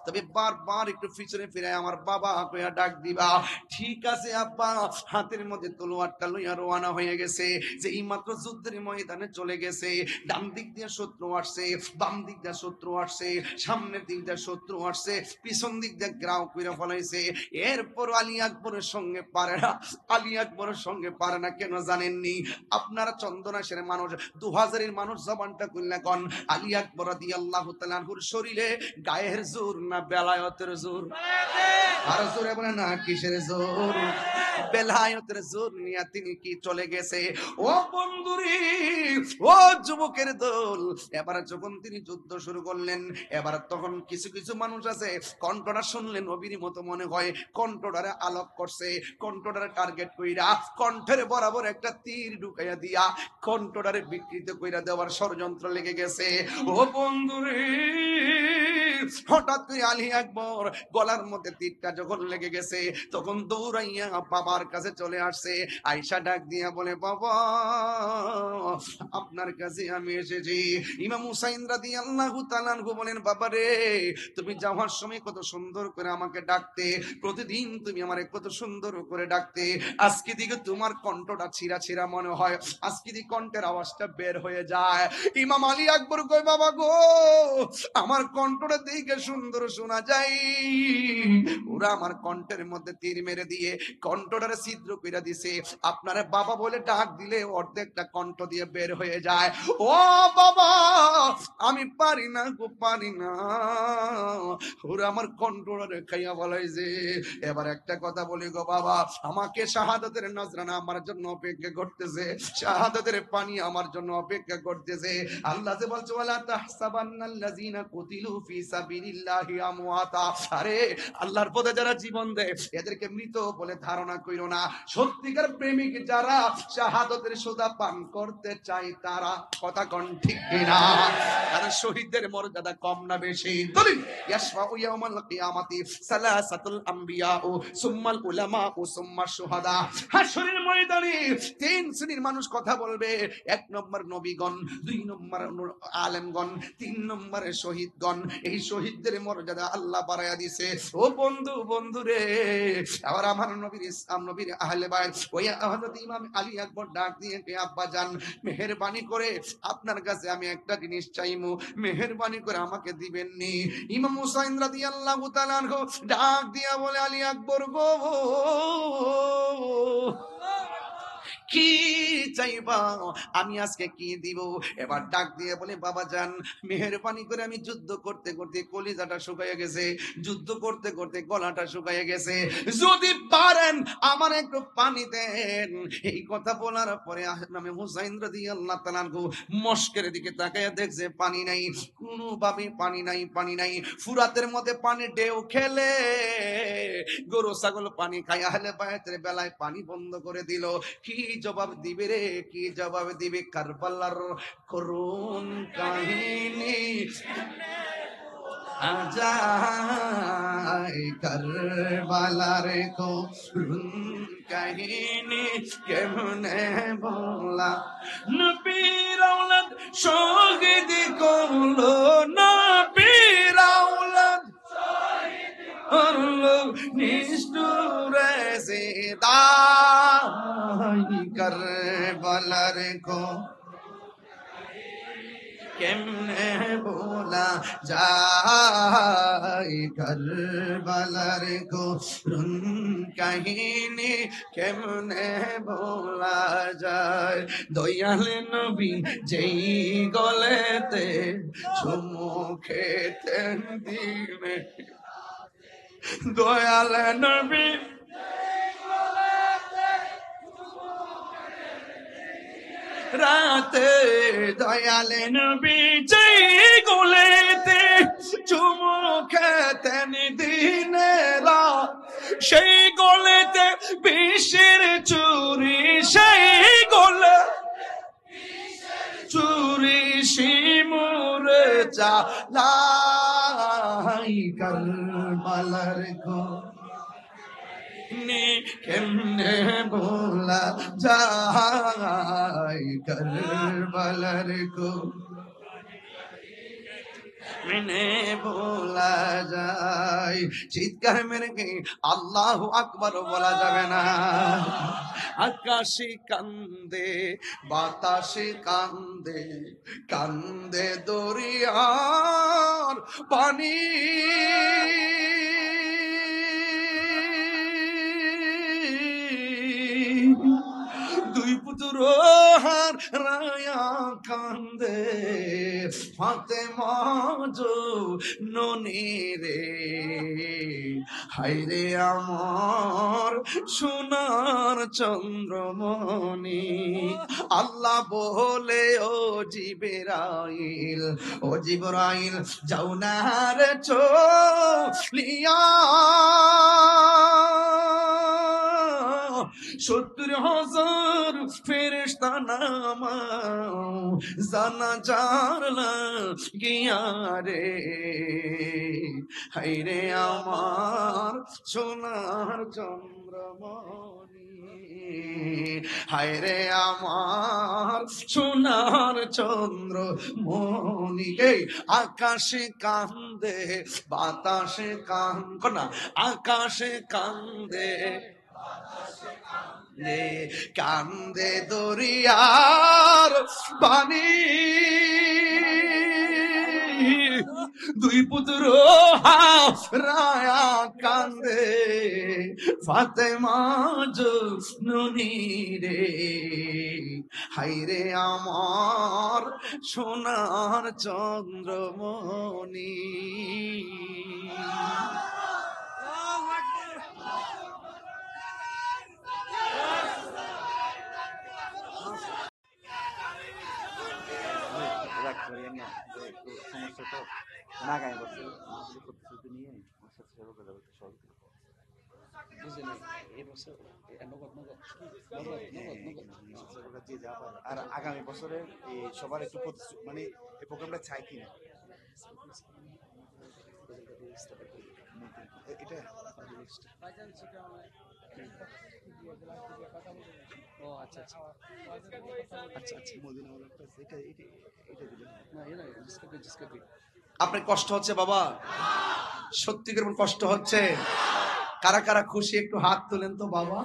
Speaker 1: তবে বারবার একটু পিছনে ফিরে আমার বাবা কইয়া ডাক দিবা। ঠিক আছে আব্বা। হাতের মধ্যে তলোয়ারটা লইয়া রওনা হয়ে গেছে। যে এই মাত্র যুদ্ধের ময়দানে চলে গেছে, ডান দিক দিয়ে শত্রু আসছে, বাম দিক দিয়ে শত্রু আসছে, সামনের দিক দিয়ে শত্রু আসছে, পিছন দিক দিয়ে গ্রাউ কইরা ফলাইছে। এরপর আলী আকবরের সঙ্গে পারে না। আলী আকবরের সঙ্গে পারে না কেন জানেননি? আপনারা চন্দনাশের মানুষ, 2000-এর মানুষ জবানটা খুললে কোন আলী আকবর রাদিয়াল্লাহু তাআলা আনহুর শরীরে গায়ের জোর না বেলায়েতের জোর? আর জোরে বলে না কিসের জোর? বেলায়েতের জোর নিয়ে তিনি কি চলে গেছে। ও বন্ধুরে, ও যুবকের দল, এবার যখন তিনি যুদ্ধ শুরু করলেন, এবার তখন কিছু কিছু মানুষ আছে কণ্ঠটা শুনলেন নবীর মতো মনে হয়, কণ্ঠটারে আলোক করছে, কণ্ঠটারে টার্গেট কইরা কণ্ঠের বরাবর একটা তীর ঢুকাইয়া দিয়া কণ্ঠটারে বিকৃত কইরা দেওয়ার ষড়যন্ত্র লেগে গেছে। ও বন্ধুরে, হঠাৎ করে আলী আকবর গলার মধ্যে তীরটা যখন লেগে গেছে, তখন দৌড়াইয়া বাবার কাছে চলে আসছে। আয়েশা ডাক দিয়া বলে, বাবা আপনার কাছে আমি এসেছি। ইমাম হুসাইন রাদিয়াল্লাহু তাআলা আনহু বলেন, বাবা রে, তুমি যাওয়ার সময় কত সুন্দর করে আমাকে ডাকতে, প্রতিদিন তুমি আমারে কত সুন্দর করে ডাকতে, আজকে দিকে তোমার কণ্ঠটা ছিঁড়া ছিঁড়া মনে হয়, আজকে দিকে কণ্ঠের আওয়াজটা বের হয়ে যায়। ইমাম আলী আকবর কই, বাবা গো, আমার কণ্ঠটা দেখে সুন্দর শোনা যায়, ওরা আমার কণ্ঠের মধ্যে তীর মেরে দিয়ে কণ্ঠটারে ছিদ্র কইরা দিছে, আপনারে বাবা বলে ডাক দিলে অর্ধেকটা কণ্ঠ দিয়ে বের হয়ে যায়। ও বাবা, আমি পারি না গো, পারি না, ওরা আমার কণ্ঠটারে খাইয়া বলাইছে। এবার একটা কথা বলি গো বাবা, আমাকে শাহাদাতের নজরানা আমার জন্য অপেক্ষা করতেছে, শাহাদাতের পানি আমার জন্য অপেক্ষা করতেছে। আল্লাহ যে বলছে, ওয়ালা তাহসাবান্নাল্লাযীনা কুতিলু ফি সাবিলিল্লাহি আমওয়াতা, আরে আল্লাহর পথে যারা জীবন দেয় এদেরকে মৃত বলে ধারণা কইরো না। সত্যিকার প্রেমিক যারা শাহাদাতের সুধা পান করতে চায় তারা, কথা কোন ঠিক কিনা? কারণ শহীদদের মর্যাদা কম না বেশি? দলিল, ইয়াশফাউ ইয়াউমাল কিয়ামাতি সালাসাতুল আম্বিয়া ও সুম্মাল উলামা ও সুম্মাশ শুহাদা। হাশরের ময়দানে তিন শ্রেণীর মানুষ কথা বলবে। এক নম্বর নবীগণ, দুই নম্বর আলেমগণ, তিন নম্বরে শহীদগণ। এই শহীদদের মর্যাদা আল্লাহ বাড়াইয়া দিছে। ও বন্ধু, বন্ধু রে, আবার আমার নবীর ইসলাম নবীর আহলে বাইত ওই হযরত ইমাম আলী আকবর ডাক দিয়ে, কে আব্বা জান, মেহেরবানি করে আপনার কাছে আমি একটা জিনিস চাইমু, মেহেরবানি করে আমাকে দিবেন নি? ইমাম হুসাইন রাদিয়াল্লাহু তাআলা আনহু ডাক দিয়া বলে, আলী আকবর গো, কি চাইবা, আমি আজকে কি দিব? এবার ডাক দিয়ে বলে, বাবা জান, মেহেরবানি করে, আমি যুদ্ধ করতে করতে কলিজাটা শুকাইয়া গেছে, যুদ্ধ করতে করতে গলাটা শুকাইয়া গেছে, যদি পারেন আমার একটু পানি দেন। এই কথা বলার পরে আমি হুসাইন রাদিয়াল্লাহু তাআলা আনহু মস্কের দিকে তাকায়া দেখছে পানি নাই, কোনোভাবে পানি নাই, পানি নাই। ফুরাতের মধ্যে পানি ঢেউ খেলে গরু ছাগল পানি খায়, আহলে বায়াতের বেলায় পানি বন্ধ করে দিল। কি জবাব দিবে রে, কি জবাব দিবে? কারবালার করুণ কাহিনী আজাই, কারবালার করুণ কাহিনী কেমনে বলা, নবীর আওলাদ শহীদ করলো, নবীর আওলাদ নিষ্ঠুরে জিদাই, কারবালার কো কেমনে বলা যায়, কারবালার করুণ কাহিনী কেমনে বলা যায়। দয়াল নবী যেই গলেতে চুমু খেতেন দিনে, দয়াল নবী রাতে, দয়াল নবী যেই গলেতে চুমু খেতেন দিনে রাত, সেই গলেতে বিষের চুরি, সেই গলে চুরি শিমুরে চালাই, কারবালার গো কেমনে বলা যায়, কারবালার গো মেনে বলা যায়। চিৎকার মেরে কে আল্লাহু আকবার বলা যাবে না? আকাশে কান্দে, বাতাসে কান্দে, কান্দে দরিয়ার পানি, হার রায়া কান্দে ফাতেমা জননী রে, হায়রে আমার সোনার চন্দ্রমণি। আল্লাহ বলে ও জিবরাইল, ও জিবরাইল যাও না রে চলিয়া, 70,000 ফেরেশতা নামাও জানাজার লাগিয়া রে, হায়রে আমার সোনার চন্দ্রমণি, হায়রে আমার সোনার চন্দ্রমণি। এই আকাশে কান্দে বাতাসে কান্দে, আকাশে কান্দে কান্দে দরিয়ার পানি, দুই পুত্র হারায়া কান্দে ফাতেমা জননী রে, হায়রে আমার সোনার চন্দ্রমণি।
Speaker 2: রাগ করিয়েন না, একটু সমস্যা তো না গায়ে বসে প্রতিশ্রুতি নিয়ে আমার সাথে সেবা করে যাবে, সহযোগিতা
Speaker 1: বুঝলেন এই বছর নগদ নগদ নগদ নগদ নগদ
Speaker 2: যে যা পারে। আর আগামী বছরে এই সবার একটু প্রতিশ্রুতি, মানে এই প্রোগ্রামটা চাই কিনা এটা
Speaker 1: ও আচ্ছা আচ্ছা আচ্ছা আচ্ছা
Speaker 2: মদিনাওয়ালাটা এটা এটা এটা দিলেন
Speaker 1: না এ না জিসকা কি আপনার কষ্ট হচ্ছে বাবা? সত্যিকার কষ্ট হচ্ছে? কারা কারা খুশি একটু হাত তোলেন তো বাবা।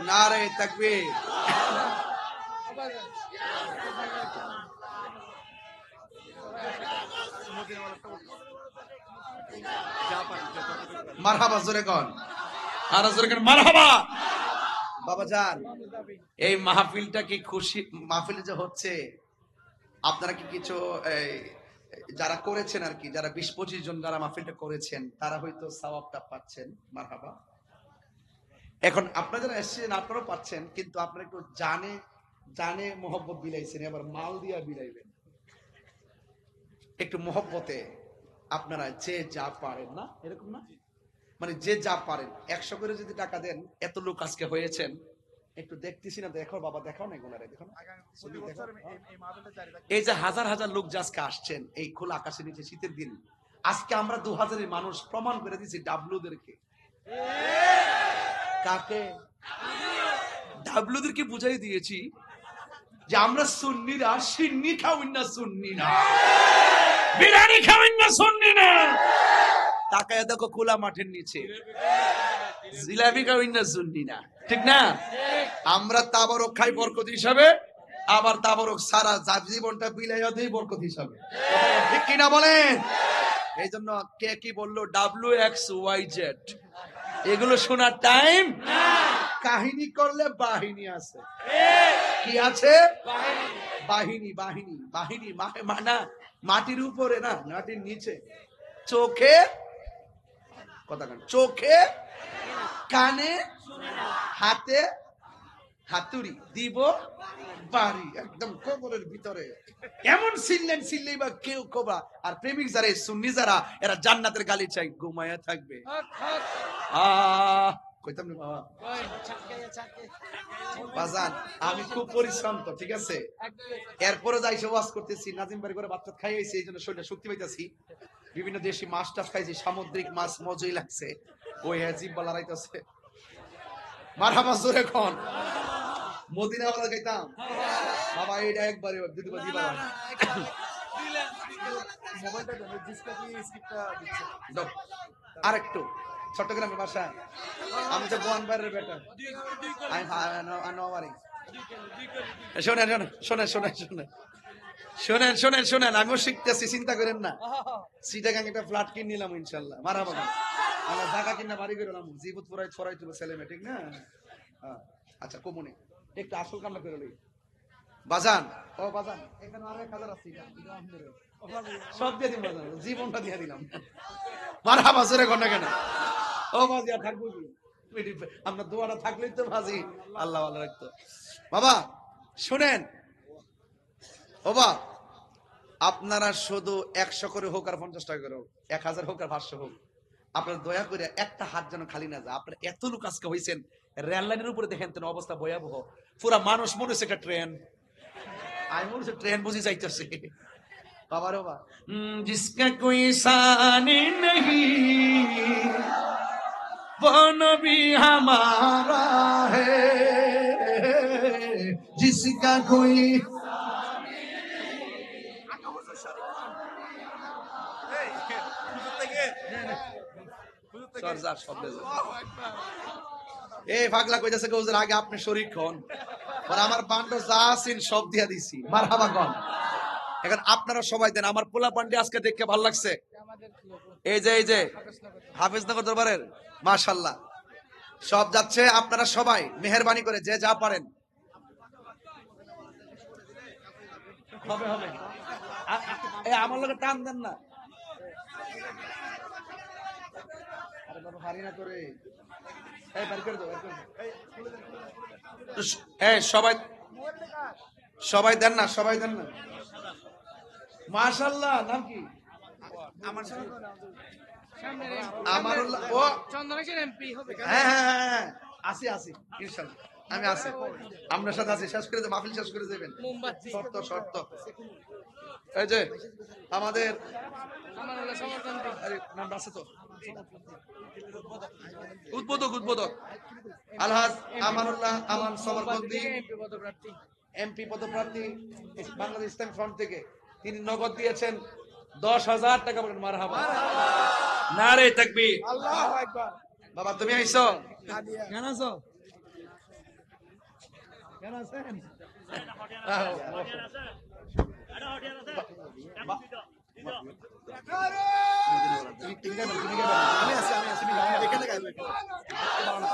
Speaker 1: নারে তাকবীর। মারহাবা জোরে কোন, আর জোরে কোন মারহাবা। বাবা জান এই মাহফিলটা কি খুশি মাহফিল যে হচ্ছে, আপনারা কি কিছু যারা করেছেন আর কি, যারা 20-25 জন যারা মাহফিলটা করেছেন তারা হয়তো সওয়াবটা পাচ্ছেন, মারহাবা। এখন আপনারা যারা এসেছেন আপনারাও পাচ্ছেন, কিন্তু আপনারা একটু জানে জানে মোহব্বত বিলাইছেন, এবার মাল দিয়া বিলাইবেন একটু মোহব্বতে। আপনারা যে যা পারেন না এরকম না, মানে যে যা পারেন 100 করে যদি টাকা দেন, এত লোক আজকে হয়েছেন, একটু দেখতেছি না, দেখো বাবা, দেখাও না গোনারে, দেখো না। এই যে হাজার হাজার লোক যে আজকে আসছেন এই খোলা আকাশের নিচে শীতের দিন, আজকে আমরা 2000 মানুষ প্রমাণ করে দিয়েছি ডাবলুদেরকে। কাকে? ডাবলুদেরকে বুঝাই দিয়েছি যে আমরা সুন্নিরা সিন্নি খাওয়াই না, সুন্নি না বিরিয়ানি খাওয়াই না, সুন্নি না। তাকায় দেখো খোলা মাঠের নিচে জিলাপি খাওয়াই না, সুন্নি না, ঠিক না? আমরা তাবারক খাই বরকত হিসাবে, আবার তাবারক সারা জীবনটা বিলাইয়া দেই বরকত হিসাবে, ঠিক কিনা বলেন? এই জন্য কে কি বললো WXYZ এগুলো শোনার টাইম না। কাহিনী করলে বাহিনী আছে, কি আছে? বাহিনী বাহিনী বাহিনী না, মাটির উপরে না, মাটির নিচে, চোখে কথা কান, চোখে কানে হাতে হাতুড়ি দিব বাড়ি, একদম কবরের ভিতরে এমন সিললেই বা কেউ কবা। আর প্রেমিক যারা সুন্নি যারা, এরা জান্নাতের গালি চাই, ঘুমায়া থাকবে। কইতাম না বাবা বাজান, আমি খুব পরিশ্রম তো, ঠিক আছে, এরপরে যাই সে ওয়াজ করতেছি, নাজিম বাড়ি করে বাচ্চা খাইয়েছি, এই জন্য শরীরে শক্তি পাইতেছি। বিভিন্ন দেশি মাছ টাছ খাইছি, সামুদ্রিক মাছ মজাই লাগছে, ওই জিভ বলা রাইতেছে। মারহাবা জোরে কোন। মদিনাওয়ালা খাইতাম বাবা, এইটা একবারে দুবার দিবা।
Speaker 2: মোবাইলটা দেন, ডিসপ্লে দিয়ে স্ক্রিপ্টটা দিচ্ছে।
Speaker 1: দাও আরেকটু। চট্টগ্রামের বাসায় আমি তো বোয়ান বাইরের বেটা। শোনেন শোনেন শোনেন শোনেন শোনেন শোনেন শোনেন, আমিও শিখতেছি, চিন্তা করেন না। সিটাগাং একটা ফ্ল্যাট কিনে নিলাম ইনশাল্লাহ, মারাবা আমরা জায়গা কিনা বাড়ি করলাম, জীবত পুরাই ছড়াই তুলো ছেলে মেয়ে, ঠিক না? আচ্ছা কমুনি
Speaker 2: একটু আসল কামনা করে লই বাজান। ও বাজান, এখানে আরো 1000 আছে, সব দিয়ে দিন বাজান, জীবনটা দিয়ে দিলাম। মারহাবা জোরে কোন কেন? ও বাজি আর থাকবো কি, আপনার দোয়াটা থাকলেই তো বাজি আল্লাহ ভালো রাখতো। বাবা শুনেন, বাবা আপনারা শুধু 100 করে হোক আর 50 টাকা করে হোক, 1000 হোক আর 500 হোক, আপনারা দয়া করে একটা হাত যেন খালি না যায়। আপনারা এত লোক আজকে হয়েছেন, রেল লাইনের উপরে দেখেন তো অবস্থা ভয়াবহ, পুরা মানুষ মনে হচ্ছে একটা ট্রেন। আমি মনে হচ্ছে ট্রেন বুঝি যাইতেছে। বাবা রে বাবা, জিসকা কোই শানি नहीं वो नबी हमारा है, जिसका कोई এই পাগলা কইতাছে হুজুর আগে আপনি শরীক হন, আর আমার বান্ডো যা আছেন সব দিয়া দিছি। মারহাবা কোন। এখন আপনারা সবাই দেন, আমার পোলা পান্ডি আজকে দেখে ভালো লাগছে। এই যে হাফিজনগর দরবারের মাশাআল্লাহ সব যাচ্ছে, আপনারা সবাই মেহেরবানি করে যে যা পারেন। হবে হবে, আমার লোকে টান দেন না। আরে বাবা হারি না করে, এই বের করে দাও, বের করে দাও। এই সবাই দেন না, সবাই দেন না। মাশাআল্লাহ, নাম কি? আমারুল্লাহ। ও
Speaker 4: চন্দনেশ্বর এমপি হবে।
Speaker 2: হ্যাঁ হ্যাঁ হ্যাঁ, আসি ইনশাআল্লাহ, আমি আসি আপনার সাথে আছি। শেষ করে মাহফিল শেষ করে দেবেন।
Speaker 4: মোমবাতি
Speaker 2: শর্ত এই যে আমাদের
Speaker 4: আমার হলো সমর্থনটি
Speaker 2: আরে নাম আছে তো, উদ্বোধক আলহাজ আমানুল্লাহ আমান সমরবন্দি,
Speaker 4: এমপি পদপ্রার্থী।
Speaker 2: এমপি পদপ্রার্থী বাংলাদেশ ইসলামী ফ্রন্ট থেকে। তিনি নগদ দিয়েছেন 10,000 টাকা। বলেন মারহাবা,
Speaker 1: নারে তাকবীর।
Speaker 4: আল্লাহু আকবার।
Speaker 2: বাবা তুমি আইছো?
Speaker 4: কেন আছো? কেন আছেন?
Speaker 2: আমি আছি এখানে গাইবো,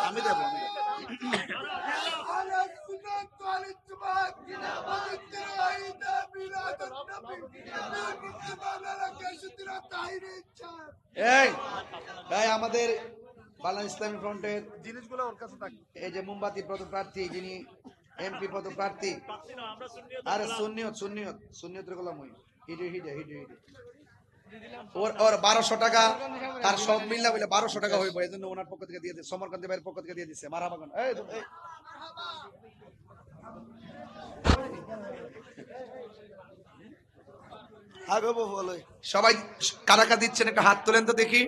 Speaker 2: আমি দেবো। এই ভাই, আমাদের বাংলাদেশ ইসলামী ফ্রন্টের জিনিসগুলো ওর কাছে থাকে। এই যে মোমবাতি পদপ্রার্থী, যিনি এমপি পদপ্রার্থী, আরে সুন্নিয়তের গোলাম হই, হিডে ওর 1200 টাকা, তার সব মিললা বলে 1200 টাকা হইব। এই জন্য ওনার পক্ষ থেকে দিয়ে দিচ্ছে, সমরকান্তি ভাইয়ের পক্ষ থেকে দিয়ে দিচ্ছে। মারহাবা কোন। সবাই কারা কারা দিচ্ছেন একটা হাত তোলেন তো দেখি।